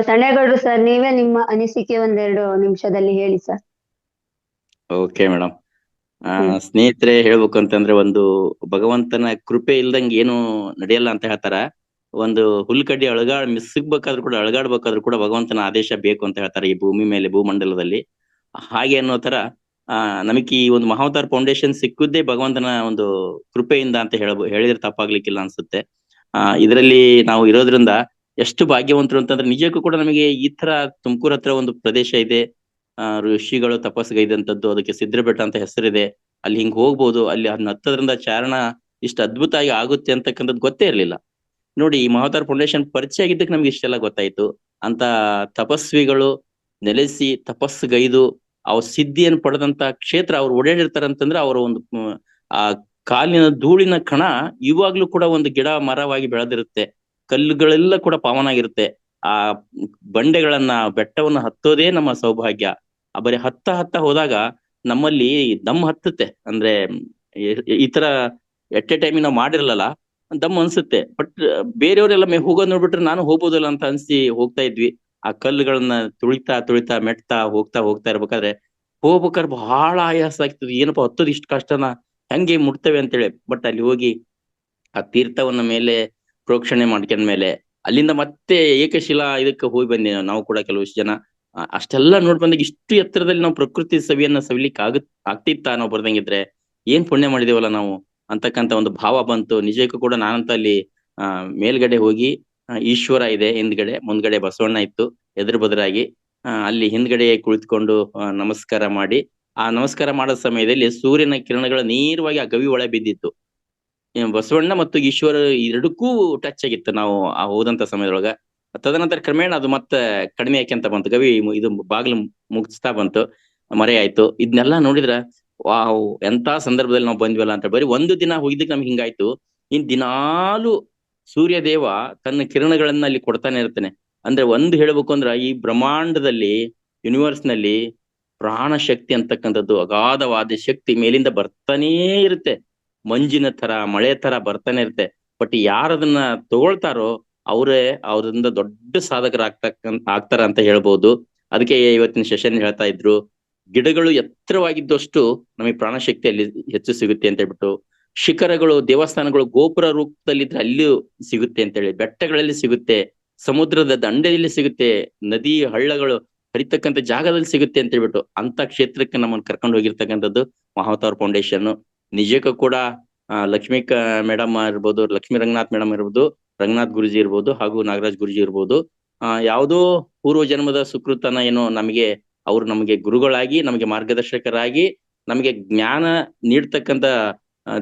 ಸಣ್ಣೇಗೌಡ್ರು ಸರ್, ನೀವೇ ನಿಮ್ಮ ಅನಿಸಿಕೆ 1-2 ನಿಮಿಷದಲ್ಲಿ ಹೇಳಿ ಸರ್. Okay madam. ಸ್ನೇಹಿತರೆ, ಹೇಳ್ಬೇಕು ಅಂತಂದ್ರೆ, ಒಂದು ಭಗವಂತನ ಕೃಪೆ ಇಲ್ದಂಗೆ ಏನು ನಡೆಯಲ್ಲ ಅಂತ ಹೇಳ್ತಾರ. ಒಂದು ಹುಲ್ಕಡ್ಡಿ ಸಿಗ್ಬೇಕಾದ್ರೂ ಕೂಡ, ಅಳಗಾಡ್ಬೇಕಾದ್ರೂ ಕೂಡ ಭಗವಂತನ ಆದೇಶ ಬೇಕು ಅಂತ ಹೇಳ್ತಾರೆ ಈ ಭೂಮಿ ಮೇಲೆ, ಭೂಮಂಡಲದಲ್ಲಿ. ಹಾಗೆ ಅನ್ನೋ ತರ ನಮಗೆ ಈ ಒಂದು ಮಹಾವತಾರ್ ಫೌಂಡೇಶನ್ ಸಿಕ್ಕುದೇ ಭಗವಂತನ ಒಂದು ಕೃಪೆಯಿಂದ ಅಂತ ಹೇಳಿದ್ರೆ ತಪ್ಪಾಗ್ಲಿಕ್ಕಿಲ್ಲ ಅನ್ಸುತ್ತೆ. ಇದರಲ್ಲಿ ನಾವು ಇರೋದ್ರಿಂದ ಎಷ್ಟು ಭಾಗ್ಯವಂತರು ಅಂತಂದ್ರೆ, ನಿಜಕ್ಕೂ ಕೂಡ ನಮಗೆ ಈ ತರ ತುಮಕೂರು ಹತ್ರ ಒಂದು ಪ್ರದೇಶ ಇದೆ. ಋಷಿಗಳು ತಪಸ್ಸುಗೈದಂತದ್ದು, ಅದಕ್ಕೆ ಸಿದ್ರಬೆಟ್ಟ ಅಂತ ಹೆಸರಿದೆ. ಅಲ್ಲಿ ಹಿಂಗ್ ಹೋಗ್ಬೋದು. ಅಲ್ಲಿ ಅದನ್ನ ಹತ್ತದ್ರಿಂದ ಚಾರಣ ಇಷ್ಟು ಅದ್ಭುತ ಆಗಿ ಆಗುತ್ತೆ ಅಂತಕ್ಕಂಥದ್ದು ಗೊತ್ತೇ ಇರ್ಲಿಲ್ಲ. ನೋಡಿ, ಈ ಮಹಾವತಾರ್ ಫೌಂಡೇಶನ್ ಪರಿಚಯ ಆಗಿದ್ದಕ್ಕೆ ನಮ್ಗೆ ಇಷ್ಟೆಲ್ಲ ಗೊತ್ತಾಯ್ತು. ಅಂತ ತಪಸ್ವಿಗಳು ನೆಲೆಸಿ ತಪಸ್ಸುಗೈದು ಅವ್ರ ಸಿದ್ಧಿಯನ್ನು ಪಡೆದಂತ ಕ್ಷೇತ್ರ ಅವ್ರು ಓಡಾಡಿರ್ತಾರಂತಂದ್ರೆ, ಅವರ ಒಂದು ಆ ಕಾಲಿನ ಧೂಳಿನ ಕಣ ಇವಾಗ್ಲೂ ಕೂಡ ಒಂದು ಗಿಡ ಮರವಾಗಿ ಬೆಳೆದಿರುತ್ತೆ. ಕಲ್ಲುಗಳೆಲ್ಲ ಕೂಡ ಪಾವನ ಆಗಿರುತ್ತೆ. ಆ ಬಂಡೆಗಳನ್ನ, ಬೆಟ್ಟವನ್ನ ಹತ್ತೋದೇ ನಮ್ಮ ಸೌಭಾಗ್ಯ. ಬರೀ ಹತ್ತ ಹೋದಾಗ ನಮ್ಮಲ್ಲಿ ದಮ್ ಹತ್ತುತ್ತೆ. ಅಂದ್ರೆ ಈ ತರ ಎಟ್ ಎ ಟೈಮಿಗೆ ನಾವು ಮಾಡಿರಲ್ಲ, ದಮ್ ಅನ್ಸುತ್ತೆ. ಬಟ್ ಬೇರೆಯವರೆಲ್ಲ ಹೋಗೋದ್ ನೋಡ್ಬಿಟ್ರೆ ನಾನು ಹೋಗ್ಬೋದಲ್ಲ ಅಂತ ಅನ್ಸಿ ಹೋಗ್ತಾ ಇದ್ವಿ. ಆ ಕಲ್ಲುಗಳನ್ನ ತುಳಿತಾ ಮೆಟ್ತಾ ಹೋಗ್ತಾ ಇರ್ಬೇಕಾದ್ರೆ ಬಹಳ ಆಯಾಸ ಆಗ್ತದೆ. ಏನಪ್ಪಾ ಹತ್ತೋದು ಇಷ್ಟು ಕಷ್ಟನ, ಹೆಂಗೆ ಮುಟ್ತೇವೆ ಅಂತೇಳಿ. ಬಟ್ ಅಲ್ಲಿ ಹೋಗಿ ಆ ತೀರ್ಥವನ್ನ ಮೇಲೆ ಪ್ರೋಕ್ಷಣೆ ಮಾಡ್ಕೊಂಡ್ಮೇಲೆ ಅಲ್ಲಿಂದ ಮತ್ತೆ ಏಕಶಿಲಾ ಇದಕ್ಕೆ ಹೋಗಿ ಬಂದಿ ನಾವು ಕೂಡ ಕೆಲವಷ್ಟು ಜನ. ಅಷ್ಟೆಲ್ಲ ನೋಡ್ ಬಂದಾಗ ಇಷ್ಟು ಎತ್ತರದಲ್ಲಿ ನಾವು ಪ್ರಕೃತಿ ಸವಿಯನ್ನ ಸವಿಲಿಕ್ಕೆ ಆಗ್ತಿತ್ತ ನಾವು ಬರ್ದಂಗಿದ್ರೆ ಏನ್ ಪುಣ್ಯ ಮಾಡಿದೇವಲ್ಲ ನಾವು ಅಂತಕ್ಕಂತ ಒಂದು ಭಾವ ಬಂತು. ನಿಜಕ್ಕೂ ಕೂಡ ನಾನಂತ ಅಲ್ಲಿ ಮೇಲ್ಗಡೆ ಹೋಗಿ, ಈಶ್ವರ ಇದೆ ಹಿಂದ್ಗಡೆ, ಮುಂದ್ಗಡೆ ಬಸವಣ್ಣ ಇತ್ತು ಎದುರು ಬದರಾಗಿ. ಅಲ್ಲಿ ಹಿಂದ್ಗಡೆ ಕುಳಿತುಕೊಂಡು ನಮಸ್ಕಾರ ಮಾಡಿ, ಆ ನಮಸ್ಕಾರ ಮಾಡೋ ಸಮಯದಲ್ಲಿ ಸೂರ್ಯನ ಕಿರಣಗಳ ನೇರವಾಗಿ ಆ ಗವಿ ಒಳ ಬಿದ್ದಿತ್ತು. ಬಸವಣ್ಣ ಮತ್ತು ಈಶ್ವರ ಎರಡಕ್ಕೂ ಟಚ್ ಆಗಿತ್ತು ನಾವು ಆ ಹೋದಂತ ಸಮಯದೊಳಗ. ತದನಂತರ ಕ್ರಮೇಣ ಅದು ಮತ್ತೆ ಕಡಿಮೆ ಆಯ್ಕೆಂತ ಬಂತು. ಗವಿ ಇದು ಬಾಗಿಲು ಮುಗಿಸ್ತಾ ಬಂತು, ಮರೆ ಆಯ್ತು. ಇದನ್ನೆಲ್ಲ ನೋಡಿದ್ರ ವಾವ್, ಎಂತ ಸಂದರ್ಭದಲ್ಲಿ ನಾವು ಬಂದ್ವಲ್ಲ ಅಂತ. ಬರೀ ಒಂದು ದಿನ ಹೋಗಿದ್ದಕ್ಕೆ ನಮ್ಗೆ ಹಿಂಗಾಯ್ತು. ಇನ್ ದಿನಾಲು ಸೂರ್ಯ ದೇವ ತನ್ನ ಕಿರಣಗಳನ್ನ ಅಲ್ಲಿ ಕೊಡ್ತಾನೆ ಇರ್ತಾನೆ. ಅಂದ್ರೆ ಒಂದು ಹೇಳ್ಬೇಕು ಅಂದ್ರ, ಈ ಬ್ರಹ್ಮಾಂಡದಲ್ಲಿ, ಯೂನಿವರ್ಸ್ ನಲ್ಲಿ ಪ್ರಾಣ ಶಕ್ತಿ ಅಂತಕ್ಕಂಥದ್ದು, ಅಗಾಧವಾದ ಶಕ್ತಿ ಮೇಲಿಂದ ಬರ್ತಾನೇ ಇರುತ್ತೆ. ಮಂಜಿನ ತರ, ಮಳೆ ತರ ಬರ್ತಾನೆ ಇರುತ್ತೆ. ಬಟ್ ಯಾರದನ್ನ ತಗೊಳ್ತಾರೋ ಅವರೇ ಅವ್ರಿಂದ ದೊಡ್ಡ ಆಗ್ತಾರ ಅಂತ ಹೇಳ್ಬೋದು. ಅದಕ್ಕೆ ಇವತ್ತಿನ ಸೆಷನ್ ಹೇಳ್ತಾ ಇದ್ರು, ಗಿಡಗಳು ಎತ್ತರವಾಗಿದ್ದಷ್ಟು ನಮಗೆ ಪ್ರಾಣಶಕ್ತಿಯಲ್ಲಿ ಹೆಚ್ಚು ಸಿಗುತ್ತೆ ಅಂತ ಹೇಳ್ಬಿಟ್ಟು, ಶಿಖರಗಳು, ದೇವಸ್ಥಾನಗಳು ಗೋಪುರ ರೂಪದಲ್ಲಿದ್ರೆ ಅಲ್ಲಿಯೂ ಸಿಗುತ್ತೆ ಅಂತ ಹೇಳಿ, ಬೆಟ್ಟಗಳಲ್ಲಿ ಸಿಗುತ್ತೆ, ಸಮುದ್ರದ ದಂಡೆಯಲ್ಲಿ ಸಿಗುತ್ತೆ, ನದಿ ಹಳ್ಳಗಳು ಹರಿತಕ್ಕಂಥ ಜಾಗದಲ್ಲಿ ಸಿಗುತ್ತೆ ಅಂತ ಹೇಳ್ಬಿಟ್ಟು ಅಂತ ಕ್ಷೇತ್ರಕ್ಕೆ ನಮ್ಮನ್ನು ಕರ್ಕೊಂಡು ಹೋಗಿರ್ತಕ್ಕಂಥದ್ದು ಮಹಾವತಾರ್ ಫೌಂಡೇಶನ್. ನಿಜಕ್ಕೂ ಕೂಡ ಲಕ್ಷ್ಮೀ ಮೇಡಮ್ ಇರ್ಬೋದು, ಲಕ್ಷ್ಮೀ ರಂಗನಾಥ್ ಮೇಡಮ್ ಇರ್ಬೋದು, ರಂಗನಾಥ್ ಗುರುಜಿ ಇರ್ಬೋದು, ಹಾಗೂ ನಾಗರಾಜ್ ಗುರುಜಿ ಇರ್ಬೋದು. ಯಾವುದೋ ಪೂರ್ವ ಜನ್ಮದ ಸುಕೃತನ ಏನೋ ನಮಗೆ, ಅವರು ನಮಗೆ ಗುರುಗಳಾಗಿ, ನಮಗೆ ಮಾರ್ಗದರ್ಶಕರಾಗಿ, ನಮಗೆ ಜ್ಞಾನ ನೀಡ್ತಕ್ಕಂಥ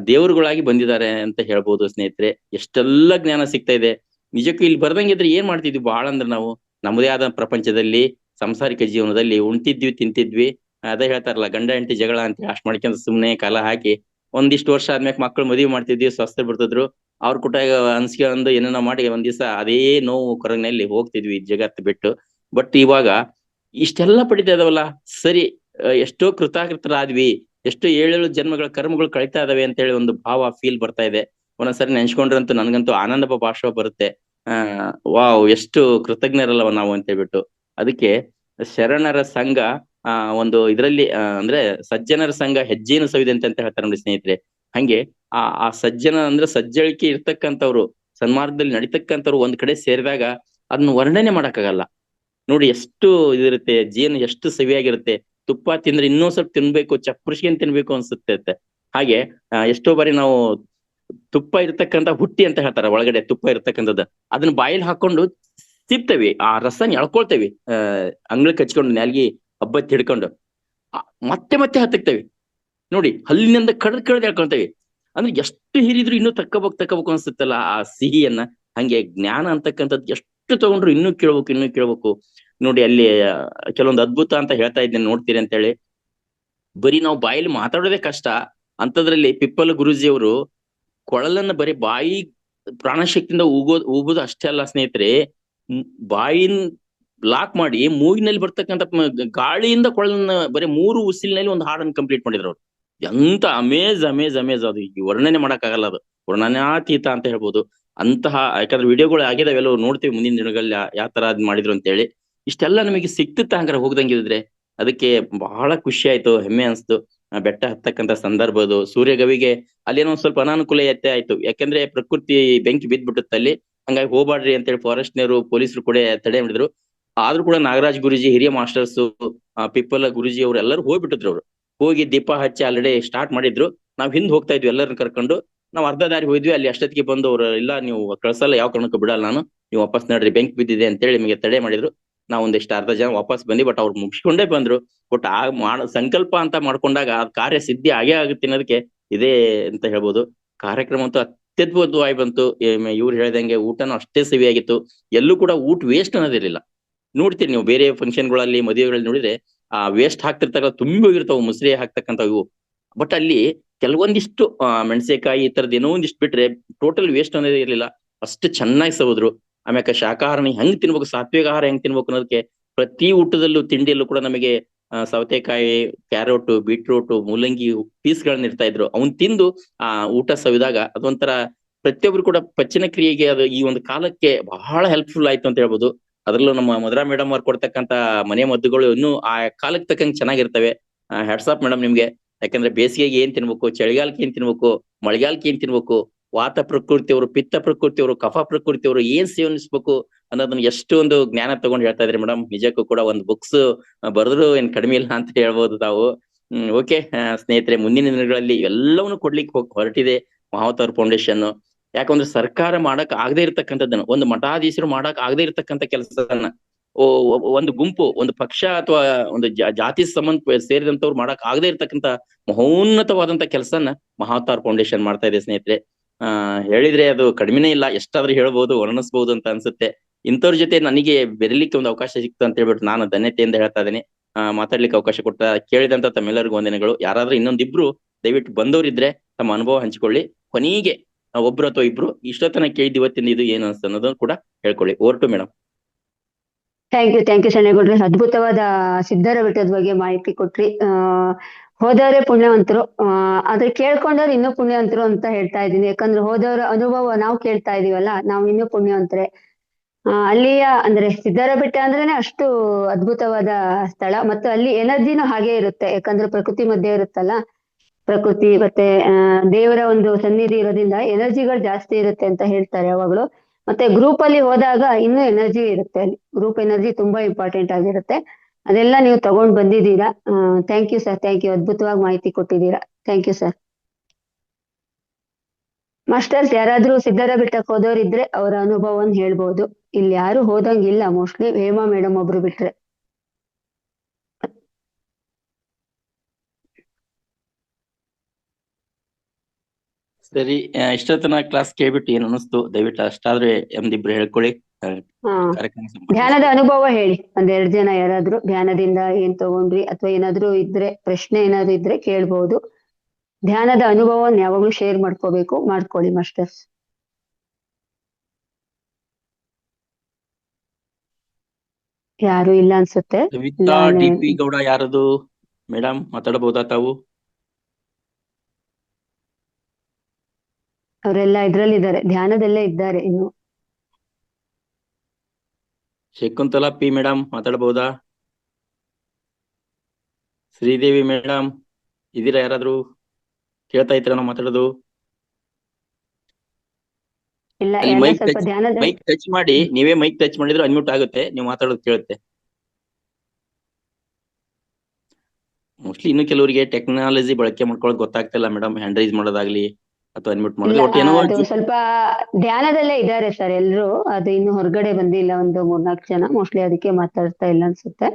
ದೇವರುಗಳಾಗಿ ಬಂದಿದ್ದಾರೆ ಅಂತ ಹೇಳ್ಬೋದು ಸ್ನೇಹಿತರೆ. ಎಷ್ಟೆಲ್ಲ ಜ್ಞಾನ ಸಿಗ್ತಾ ಇದೆ. ನಿಜಕ್ಕೂ ಇಲ್ಲಿ ಬರ್ದಂಗಿದ್ರೆ ಏನ್ ಮಾಡ್ತಿದ್ವಿ ಬಹಳ ಅಂದ್ರೆ, ನಾವು ನಮ್ಮದೇ ಆದ ಪ್ರಪಂಚದಲ್ಲಿ, ಸಾಂಸಾರಿಕ ಜೀವನದಲ್ಲಿ ಉಣ್ತಿದ್ವಿ, ತಿಂತಿದ್ವಿ. ಅದೇ ಹೇಳ್ತಾರಲ್ಲ, ಗಂಡ ಹೆಂಡತಿ ಜಗಳ ಅಂತ ಅಷ್ಟ್ ಮಾಡ್ಕೊಂಡ್ ಸುಮ್ನೆ ಕಾಲ ಹಾಕಿ ಒಂದಿಷ್ಟು ವರ್ಷ ಆದ್ಮೇಲೆ ಮಕ್ಕಳು ಮದುವೆ ಮಾಡ್ತಿದ್ವಿ, ಸ್ವಸ್ಥ ಬಿಡ್ತಿದ್ರು. ಅವ್ರ ಕೂಟ ಅನ್ಸ್ಕೊಂಡು ಏನೇನೋ ಮಾಡಿ ಒಂದ್ ದಿವಸ ಅದೇ ನೋವು ಕೊರಗಿನಲ್ಲಿ ಹೋಗ್ತಿದ್ವಿ ಜಗತ್ತು ಬಿಟ್ಟು. ಬಟ್ ಇವಾಗ ಇಷ್ಟೆಲ್ಲ ಪಡಿತಾ ಇದಾವಲ್ಲ, ಸರಿ, ಎಷ್ಟೋ ಕೃತಾಕೃತರಾದ್ವಿ, ಎಷ್ಟೋ 7 ಜನ್ಮಗಳ ಕರ್ಮಗಳು ಕಳೀತಾ ಇದಾವೆ ಅಂತ ಹೇಳಿ ಒಂದು ಭಾವ, ಫೀಲ್ ಬರ್ತಾ ಇದೆ. ಒಂದೊಂದ್ಸರಿ ನೆನ್ಸ್ಕೊಂಡ್ರಂತೂ ನನ್ಗಂತೂ ಆನಂದ ಬಾಷ್ಪ ಬರುತ್ತೆ. ಆ ವಾವ್ ಎಷ್ಟು ಕೃತಜ್ಞರಲ್ಲವ ನಾವು ಅಂತ ಹೇಳ್ಬಿಟ್ಟು. ಅದಕ್ಕೆ ಶರಣರ ಸಂಘ ಒಂದು ಇದರಲ್ಲಿ ಅಂದ್ರೆ ಸಜ್ಜನರ ಸಂಘ ಹೆಜ್ಜೆಯನ್ನು ಸವಿದಂತೆ ಅಂತ ಹೇಳ್ತಾರೆ ನೋಡಿ ಸ್ನೇಹಿತರೆ. ಹಂಗೆ ಆ ಸಜ್ಜನ ಅಂದ್ರೆ ಸಜ್ಜಳಿಕೆ ಇರ್ತಕ್ಕಂಥವ್ರು, ಸನ್ಮಾರ್ಗದಲ್ಲಿ ನಡಿತಕ್ಕಂಥವ್ರು ಒಂದ್ ಕಡೆ ಸೇರಿದಾಗ ಅದನ್ನ ವರ್ಣನೆ ಮಾಡಕ್ಕಾಗಲ್ಲ. ನೋಡಿ ಎಷ್ಟು ಇದಿರುತ್ತೆ, ಜೇನು ಎಷ್ಟು ಸವಿಯಾಗಿರುತ್ತೆ. ತುಪ್ಪ ತಿಂದ್ರೆ ಇನ್ನೂ ಸ್ವಲ್ಪ ತಿನ್ಬೇಕು, ಚಪ್ಪರಿಸ್ಕೊಂಡ್ ತಿನ್ಬೇಕು ಅನ್ಸುತ್ತೆ. ಹಾಗೆ ಎಷ್ಟೋ ಬಾರಿ ನಾವು ತುಪ್ಪ ಇರ್ತಕ್ಕಂಥ ಹುಟ್ಟಿ ಅಂತ ಹೇಳ್ತಾರ, ಒಳಗಡೆ ತುಪ್ಪ ಇರ್ತಕ್ಕಂಥದ್ದು ಅದನ್ನ ಬಾಯಲ್ಲಿ ಹಾಕೊಂಡು ಸಿಪ್ತೇವಿ, ಆ ರಸನ ಎಳ್ಕೊಳ್ತೇವಿ, ಅಂಗ್ಳಕ್ ಹಚ್ಕೊಂಡು ನಾಲ್ಗಿ ಹಬ್ಬತ್ ಹಿಡ್ಕೊಂಡು ಮತ್ತೆ ಮತ್ತೆ ಹತ್ತಕ್ತೇವಿ ನೋಡಿ, ಹಲ್ಲಿನಿಂದ ಕಡ್ದ್ ಎಳ್ಕೊಳ್ತೇವಿ. ಅಂದ್ರೆ ಎಷ್ಟು ಹಿರಿದ್ರು ಇನ್ನೂ ತಕ್ಕಬೇಕು ಅನ್ಸುತ್ತಲ್ಲ ಆ ಸಿಹಿಯನ್ನ. ಹಂಗೆ ಜ್ಞಾನ ಅಂತಕ್ಕಂಥದ್ದು ಎಷ್ಟು ತಗೊಂಡ್ರು ಇನ್ನೂ ಕೇಳ್ಬೇಕು ನೋಡಿ. ಅಲ್ಲಿ ಕೆಲವೊಂದು ಅದ್ಭುತ ಅಂತ ಹೇಳ್ತಾ ಇದ್ದೇನೆ, ನೋಡ್ತೀರಿ ಅಂತ ಹೇಳಿ. ಬರೀ ನಾವು ಬಾಯಲ್ಲಿ ಮಾತಾಡೋದೇ ಕಷ್ಟ ಅಂತದ್ರಲ್ಲಿ ಪಿಪ್ಪಲ ಗುರೂಜಿಯವರು ಕೊಳಲನ್ನ ಬರೀ ಬಾಯಿ ಪ್ರಾಣಶಕ್ತಿಯಿಂದ ಊಗೋದು ಅಷ್ಟೇ ಅಲ್ಲ ಸ್ನೇಹಿತರೆ, ಬಾಯಿನ ಲಾಕ್ ಮಾಡಿ ಮೂಗಿನಲ್ಲಿ ಬರ್ತಕ್ಕಂಥ ಗಾಳಿಯಿಂದ ಕೊಳಲನ್ನ ಬರೀ 3 ಉಸಿಲಿನಲ್ಲಿ ಒಂದು ಹಾಡನ್ನು ಕಂಪ್ಲೀಟ್ ಮಾಡಿದ್ರು ಅವ್ರು. ಎಂತ ಅಮೇಜ್ ಅದು, ಈ ವರ್ಣನೆ ಮಾಡಕ್ ಆಗಲ್ಲ, ಅದು ವರ್ಣನಾತೀತ ಅಂತ ಹೇಳ್ಬೋದು. ಅಂತಹ, ಯಾಕಂದ್ರೆ ವಿಡಿಯೋಗಳು ಆಗಿದಾವೆಲ್ಲ ನೋಡ್ತೀವಿ ಮುಂದಿನ ದಿನಗಳಲ್ಲಿ ಯಾವ ತರ ಅದ್ ಮಾಡಿದ್ರು ಅಂತ ಹೇಳಿ. ಇಷ್ಟೆಲ್ಲ ನಮಗೆ ಸಿಕ್ತಿತ್ತ ಹಂಗಾರೆ ಹೋಗ್ದಂಗಿದ್ರೆ. ಅದಕ್ಕೆ ಬಹಳ ಖುಷಿ ಆಯ್ತು, ಹೆಮ್ಮೆ ಅನ್ಸ್ತು. ಬೆಟ್ಟ ಹತ್ತಕ್ಕಂತ ಸಂದರ್ಭ ಅದು. ಸೂರ್ಯಗವಿಗೆ ಅಲ್ಲೇನೋ ಒಂದ್ ಸ್ವಲ್ಪ ಅನಾನುಕೂಲ ಆಯ್ತು, ಯಾಕಂದ್ರೆ ಪ್ರಕೃತಿ ಬೆಂಕಿ ಬಿದ್ದ್ಬಿಟ್ಟುತ್ತೆ ಅಲ್ಲಿ. ಹಂಗಾಗಿ ಹೋಗ್ಬಾಡ್ರಿ ಅಂತೇಳಿ ಫಾರೆಸ್ಟ್ನವರು ಪೊಲೀಸರು ಕೂಡ ತಡೆ ಮಾಡಿದ್ರು. ಆದ್ರೂ ಕೂಡ ನಾಗರಾಜ್ ಗುರುಜಿ, ಹಿರಿಯ ಮಾಸ್ಟರ್ಸ್, ಪಿಪ್ಪಲ ಗುರುಜಿ ಅವ್ರು ಎಲ್ಲರೂ ಹೋಗ್ಬಿಟ್ಟಿದ್ರು. ಅವ್ರು ಹೋಗಿ ದೀಪ ಹಚ್ಚಿ ಆಲ್ರೆಡಿ ಸ್ಟಾರ್ಟ್ ಮಾಡಿದ್ರು. ನಾವ್ ಹಿಂದ್ ಹೋಗ್ತಾ ಇದ್ವಿ ಎಲ್ಲರನ್ನ ಕರ್ಕೊಂಡು. ನಾವ್ ಅರ್ಧ ದಾರಿ ಹೋದ್ವಿ, ಅಲ್ಲಿ ಅಷ್ಟೊತ್ತಿಗೆ ಬಂದು ಅವ್ರು, ಇಲ್ಲ ನೀವು ಕಳ್ಸಲ್ಲ, ಯಾವ ಕಾರಣಕ್ಕೂ ಬಿಡಲ್ಲ ನಾನು, ನೀವು ವಾಪಸ್ ನಡ್ರಿ, ಬೆಂಕಿ ಬಿದ್ದಿದೆ ಅಂತೇಳಿ ನಿಮಗೆ ತಡೆ ಮಾಡಿದ್ರು. ನಾವ್ ಒಂದಿಷ್ಟು ಅರ್ಧ ಜನ ವಾಪಸ್ ಬಂದಿ, ಬಟ್ ಅವ್ರು ಮುಗಿಸ್ಕೊಂಡೇ ಬಂದ್ರು. ಬಟ್ ಸಂಕಲ್ಪ ಅಂತ ಮಾಡ್ಕೊಂಡಾಗ ಆ ಕಾರ್ಯ ಸಿದ್ಧಿ ಆಗೇ ಆಗುತ್ತೆ ಅನ್ನೋದಕ್ಕೆ ಇದೇ ಅಂತ ಹೇಳ್ಬೋದು. ಕಾರ್ಯಕ್ರಮ ಅಂತೂ ಅತ್ಯದ್ಭುತವಾಗಿ ಬಂತು. ಇವ್ರು ಹೇಳ್ದಂಗೆ ಊಟನೂ ಅಷ್ಟೇ ಸವಿಯಾಗಿತ್ತು. ಎಲ್ಲೂ ಕೂಡ ಊಟ ವೇಸ್ಟ್ ಅನ್ನೋದಿರ್ಲಿಲ್ಲ. ನೋಡ್ತೀರಿ ನೀವು ಬೇರೆ ಫಂಕ್ಷನ್ಗಳಲ್ಲಿ, ಮದುವೆಗಳಲ್ಲಿ ನೋಡಿದ್ರೆ ವೇಸ್ಟ್ ಹಾಕ್ತಿರ್ತಾರ, ತುಂಬಿ ಹೋಗಿರ್ತಾವ ಮುಸ್ರಿ ಹಾಕ್ತಕ್ಕಂಥವು ಇವು. ಬಟ್ ಅಲ್ಲಿ ಕೆಲವೊಂದಿಷ್ಟು ಮೆಣಸೆಕಾಯಿ ಈ ತರದ್ ಏನೋ ಒಂದಿಷ್ಟು ಬಿಟ್ರೆ ಟೋಟಲ್ ವೇಸ್ಟ್ ಅನ್ನೋದೇ ಇರ್ಲಿಲ್ಲ. ಅಷ್ಟು ಚೆನ್ನಾಗಿ ಸವಿದ್ರು. ಆಮ್ಯಾಕ ಶಾಕಾಹಾರನ ಹೆಂಗ್ ತಿನ್ಬೇಕು, ಸಾತ್ವಿಕ ಆಹಾರ ಹೆಂಗ್ ತಿನ್ಬೇಕು ಅನ್ನೋದಕ್ಕೆ ಪ್ರತಿ ಊಟದಲ್ಲೂ, ತಿಂಡಿಯಲ್ಲೂ ಕೂಡ ನಮಗೆ ಸೌತೆಕಾಯಿ, ಕ್ಯಾರೆಟ್, ಬೀಟ್ರೂಟ್, ಮೂಲಂಗಿ ಪೀಸ್ಗಳನ್ನ ಇರ್ತಾ ಇದ್ರು. ಅವನ್ ತಿಂದು ಊಟ ಸವಿದಾಗ ಅದೊಂಥರ ಪ್ರತಿಯೊಬ್ರು ಕೂಡ ಪಚನ ಕ್ರಿಯೆಗೆ ಅದು ಈ ಒಂದು ಕಾಲಕ್ಕೆ ಬಹಳ ಹೆಲ್ಪ್ಫುಲ್ ಆಯ್ತು ಅಂತ ಹೇಳ್ಬೋದು. ಅದ್ರಲ್ಲೂ ನಮ್ಮ ಮಧುರಾ ಮೇಡಮ್ ಅವ್ರು ಕೊಡ್ತಕ್ಕಂತ ಮನೆ ಮದ್ದುಗಳು ಇನ್ನೂ ಆ ಕಾಲಕ್ಕೆ ತಕ್ಕಂಗೆ ಚೆನ್ನಾಗಿರ್ತವೆ. ಹ್ಯಾಟ್ಸ್ ಆಫ್ ಮೇಡಮ್ ನಿಮ್ಗೆ. ಯಾಕಂದ್ರೆ ಬೇಸಿಗೆಗೆ ಏನ್ ತಿನ್ಬೇಕು, ಚಳಿಗಾಲಕ್ಕೆ ಏನ್ ತಿನ್ಬೇಕು, ಮಳೆಗಾಲಕ್ಕೆ ಏನ್ ತಿನ್ಬೇಕು, ವಾತ ಪ್ರಕೃತಿಯವರು, ಪಿತ್ತ ಪ್ರಕೃತಿಯವರು, ಕಫ ಪ್ರಕೃತಿಯವರು ಏನ್ ಸೇವನಿಸ್ಬೇಕು ಅನ್ನೋದನ್ನ ಎಷ್ಟೊಂದು ಜ್ಞಾನ ತಗೊಂಡು ಹೇಳ್ತಾ ಇದ್ರಿ ಮೇಡಮ್. ನಿಜಕ್ಕೂ ಕೂಡ ಒಂದು ಬುಕ್ಸ್ ಬರೆದ್ರು ಏನ್ ಕಡಿಮೆ ಇಲ್ಲ ಅಂತ ಹೇಳ್ಬೋದು ತಾವು. ಓಕೆ ಸ್ನೇಹಿತರೆ, ಮುಂದಿನ ದಿನಗಳಲ್ಲಿ ಎಲ್ಲವನ್ನು ಕೊಡ್ಲಿಕ್ಕೆ ಹೊರಟಿದೆ ಮಹಾವತಾರ್ ಫೌಂಡೇಶನ್. ಯಾಕಂದ್ರೆ ಸರ್ಕಾರ ಮಾಡಕ್ ಆಗದೆ ಇರ್ತಕ್ಕಂಥದ್ದನ್ನ, ಒಂದು ಮಠಾಧೀಶರು ಮಾಡಕ್ ಆಗದೆ ಇರ್ತಕ್ಕಂಥ ಕೆಲಸದನ್ನ ಒಂದು ಗುಂಪು, ಒಂದು ಪಕ್ಷ ಅಥವಾ ಒಂದು ಜಾತಿ ಸಂಬಂಧ ಸೇರಿದಂತವ್ರು ಮಾಡಕ್ ಆಗದೆ ಇರ್ತಕ್ಕಂಥ ಮಹೋನ್ನತವಾದಂತ ಕೆಲಸನ ಮಹಾವತಾರ್ ಫೌಂಡೇಶನ್ ಮಾಡ್ತಾ ಇದೆ ಸ್ನೇಹಿತರೆ. ಹೇಳಿದ್ರೆ ಅದು ಕಡಿಮೆನೇ ಇಲ್ಲ, ಎಷ್ಟಾದ್ರೂ ಹೇಳ್ಬೋದು, ವರ್ಣಿಸ್ಬಹುದು ಅಂತ ಅನ್ಸುತ್ತೆ. ಇಂಥವ್ರ ಜೊತೆ ನನಗೆ ಬೆರಲಿಕ್ಕೆ ಒಂದು ಅವಕಾಶ ಸಿಕ್ತು ಅಂತ ಹೇಳ್ಬಿಟ್ಟು ನಾನು ಧನ್ಯತೆಯಿಂದ ಹೇಳ್ತಾ ಇದ್ದೇನೆ. ಮಾತಾಡ್ಲಿಕ್ಕೆ ಅವಕಾಶ ಕೊಟ್ಟ ಕೇಳಿದಂತ ತಮ್ಮೆಲ್ಲರಿಗೂ ವಂದನೆಗಳು. ಯಾರಾದ್ರೂ ಇನ್ನೊಂದಿಬ್ರು ದಯವಿಟ್ಟು ಬಂದವರಿದ್ರೆ ತಮ್ಮ ಅನುಭವ ಹಂಚಿಕೊಳ್ಳಿ. ಕೊನೆಗೆ ಒಬ್ರು ಅಥವಾ ಇಬ್ರು ಇಷ್ಟೊತ್ತನ ಕೇಳಿದ್ ಇವತ್ತಿನ ಇದು ಏನು ಅನ್ಸ್ತ ಅನ್ನೋದನ್ನು ಕೂಡ ಹೇಳ್ಕೊಳ್ಳಿ. Over to madam. Thank you ಶರಣೇಗೌಡ್ರೆ. ಅದ್ಭುತವಾದ ಸಿದ್ಧರ ಬೆಟ್ಟದ ಬಗ್ಗೆ ಮಾಹಿತಿ ಕೊಟ್ರಿ. ಹೋದವರೇ ಪುಣ್ಯವಂತರು, ಆದ್ರೆ ಕೇಳ್ಕೊಂಡವ್ರು ಇನ್ನೂ ಪುಣ್ಯವಂತರು ಅಂತ ಹೇಳ್ತಾ ಇದ್ದೀನಿ. ಯಾಕಂದ್ರೆ ಹೋದವರ ಅನುಭವ ನಾವು ಕೇಳ್ತಾ ಇದೀವಲ್ಲ, ನಾವು ಇನ್ನೂ ಪುಣ್ಯವಂತರೆ. ಅಲ್ಲಿಯ ಅಂದ್ರೆ ಸಿದ್ಧರ ಬೆಟ್ಟ ಅಂದ್ರೇನೆ ಅಷ್ಟು ಅದ್ಭುತವಾದ ಸ್ಥಳ, ಮತ್ತು ಅಲ್ಲಿ ಎನರ್ಜಿನೂ ಹಾಗೆ ಇರುತ್ತೆ. ಯಾಕಂದ್ರೆ ಪ್ರಕೃತಿ ಮಧ್ಯೆ ಇರುತ್ತಲ್ಲ, ಪ್ರಕೃತಿ ಮತ್ತೆ ದೇವರ ಒಂದು ಸನ್ನಿಧಿ ಇರೋದ್ರಿಂದ ಎನರ್ಜಿಗಳು ಜಾಸ್ತಿ ಇರುತ್ತೆ ಅಂತ ಹೇಳ್ತಾರೆ ಯಾವಾಗ್ಲೂ. ಮತ್ತೆ ಗ್ರೂಪ್ ಅಲ್ಲಿ ಹೋದಾಗ ಇನ್ನೂ ಎನರ್ಜಿ ಇರುತ್ತೆ. ಅಲ್ಲಿ ಗ್ರೂಪ್ ಎನರ್ಜಿ ತುಂಬಾ ಇಂಪಾರ್ಟೆಂಟ್ ಆಗಿರುತ್ತೆ. ಅದೆಲ್ಲ ನೀವು ತಗೊಂಡ್ ಬಂದಿದ್ದೀರಾ. Thank you sir, thank you. ಅದ್ಭುತವಾಗಿ ಮಾಹಿತಿ ಕೊಟ್ಟಿದ್ದೀರಾ. Thank you sir. ಮಾಸ್ಟರ್ಸ್, ಯಾರಾದ್ರೂ ಸಿದ್ಧರ ಬೆಟ್ಟಕ್ಕೆ ಹೋದವರಿದ್ರೆ ಅವರ ಅನುಭವವನ್ನು ಹೇಳ್ಬೋದು. ಇಲ್ಲಿ ಯಾರು ಹೋದಂಗಿಲ್ಲ ಮೋಸ್ಟ್ಲಿ, ಹೇಮಾ ಮೇಡಮ್ ಒಬ್ರು ಬಿಟ್ರೆ. ಸರಿ, ಇಷ್ಟೊತ್ತನ ಕ್ಲಾಸ್ ಕೇಳ್ಬಿಟ್ಟು ಏನ್ ಅನಿಸ್ತು ದಯವಿಟ್ಟು ಅಷ್ಟಾದ್ರೆ ಒಂದಿಬ್ರು ಹೇಳ್ಕೊಳ್ಳಿ. ಕಾರ್ಯಕ್ರಮ ಧ್ಯಾನದ ಅನುಭವ ಹೇಳಿ, 1-2 ಜನ ಯಾರಾದ್ರೂ ಧ್ಯಾನದಿಂದ ಏನ್ ತಗೊಂಡ್ರಿ, ಅಥವಾ ಏನಾದ್ರೂ ಇದ್ರೆ ಪ್ರಶ್ನೆ ಏನಾದ್ರು ಇದ್ರೆ ಕೇಳ್ಬಹುದು. ಧ್ಯಾನದ ಅನುಭವವನ್ನು ಯಾವಾಗ್ಲೂ ಶೇರ್ ಮಾಡ್ಕೊಳ್ಳಿ ಮಾಸ್ಟರ್ಸ್. ಯಾರು ಇಲ್ಲ ಅನ್ಸುತ್ತೆ. ಸವಿತಾ ಡಿ.ಪಿ. ಗೌಡ ಯಾರದು ಮೇಡಮ್, ಮಾತಾಡಬಹುದಾ ತಾವು? ಅವರೆಲ್ಲ ಇದ್ರಲ್ಲಿದ್ದಾರೆ, ಧ್ಯಾನದಲ್ಲೇ ಇದ್ದಾರೆ ಇನ್ನು. ಶಕುಂತಲಾ ಪಿ ಮೇಡಮ್ ಮಾತಾಡಬಹುದಾ? ಶ್ರೀದೇವಿ ಮೇಡಮ್ ಇದೀರಾ? ಯಾರಾದ್ರೂ ಕೇಳ್ತಾ ಇದ್ದೀರಾ ನಾವು ಮಾತಾಡೋದು? ಇಲ್ಲ, ಅಲ್ಲಿ ಎಲ್ಲ ಮೈಕ್ ಸ್ವಲ್ಪ ಧ್ಯಾನದ ಟಚ್ ಮಾಡಿ, ನೀವೇ ಮೈಕ್ ಟಚ್ ಮಾಡಿದ್ರೆ ಅನ್ಮ್ಯೂಟ್ ಆಗುತ್ತೆ, ನೀವು ಮಾತಾಡೋದು ಕೇಳುತ್ತೆ. ಮೋಸ್ಟ್ಲಿ ಇನ್ನು ಕೆಲವರಿಗೆ ಟೆಕ್ನಾಲಜಿ ಬಳಕೆ ಮಾಡ್ಕೊಳ್ಳೋದು ಗೊತ್ತಾಗ್ತಿಲ್ಲ ಮೇಡಮ್, ಹ್ಯಾಂಡ್ ರೈಸ್ ಮಾಡೋದಾಗ್ಲಿ ಅಥವಾ ಅನ್ಮ್ಯೂಟ್ ಇಲ್ಲ, ಮಾಡೋದು, ಒಟ್ಟು ಏನೋ ಅದು ಸ್ವಲ್ಪ ಧ್ಯಾನದಲ್ಲೇ ಇದ್ದಾರೆ ಸರ್ ಎಲ್ರು. ಅದು ಇನ್ನು ಹೊರಗಡೆ ಬಂದಿಲ್ಲ, ಒಂದು 3-4 ಜನ. ಮೋಸ್ಟ್ಲಿ ಅದಕ್ಕೆ ಮಾತಾಡ್ತಾ ಇಲ್ಲ ಅನ್ಸುತ್ತೆ.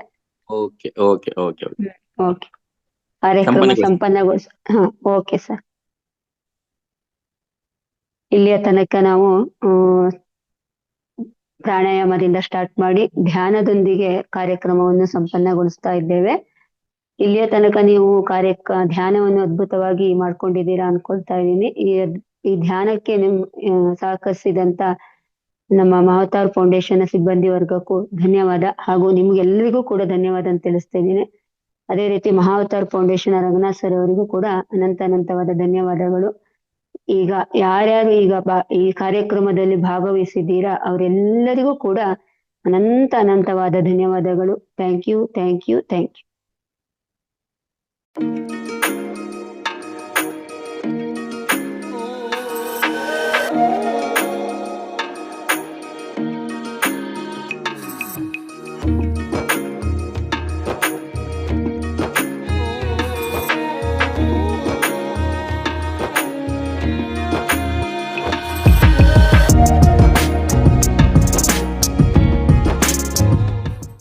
Okay okay okay okay okay, ಕಾರ್ಯಕ್ರಮ ಸಂಪನ್ನಗೊಳಿಸ. ಹಾ, ಓಕೆ ಸರ್. ಇಲ್ಲಿಯ ತನಕ ನಾವು ಪ್ರಾಣಾಯಾಮದಿಂದ ಸ್ಟಾರ್ಟ್ ಮಾಡಿ ಧ್ಯಾನದೊಂದಿಗೆ ಕಾರ್ಯಕ್ರಮವನ್ನು ಸಂಪನ್ನಗೊಳಿಸ್ತಾ ಇದ್ದೇವೆ. ಇಲ್ಲಿಯ ತನಕ ನೀವು ಧ್ಯಾನವನ್ನು ಅದ್ಭುತವಾಗಿ ಮಾಡ್ಕೊಂಡಿದ್ದೀರಾ ಅನ್ಕೊಳ್ತಾ ಇದ್ದೀನಿ. ಈ ಧ್ಯಾನಕ್ಕೆ ಸಹಕರಿಸಿದಂತ ನಮ್ಮ ಮಹಾವತಾರ್ ಫೌಂಡೇಶನ್ ಸಿಬ್ಬಂದಿ ವರ್ಗಕ್ಕೂ ಧನ್ಯವಾದ, ಹಾಗೂ ನಿಮ್ಗೆಲ್ಲರಿಗೂ ಕೂಡ ಧನ್ಯವಾದ ಅಂತ ತಿಳಿಸ್ತಾ ಇದ್ದೀನಿ. ಅದೇ ರೀತಿ ಮಹಾವತಾರ್ ಫೌಂಡೇಶನ್ ರಂಗನಾಥ್ ಸರ್ ಅವರಿಗೂ ಕೂಡ ಅನಂತವಾದ ಧನ್ಯವಾದಗಳು. ಈಗ ಯಾರ್ಯಾರು ಈ ಕಾರ್ಯಕ್ರಮದಲ್ಲಿ ಭಾಗವಹಿಸಿದ್ದೀರಾ ಅವರೆಲ್ಲರಿಗೂ ಕೂಡ ಅನಂತವಾದ ಧನ್ಯವಾದಗಳು. Thank you.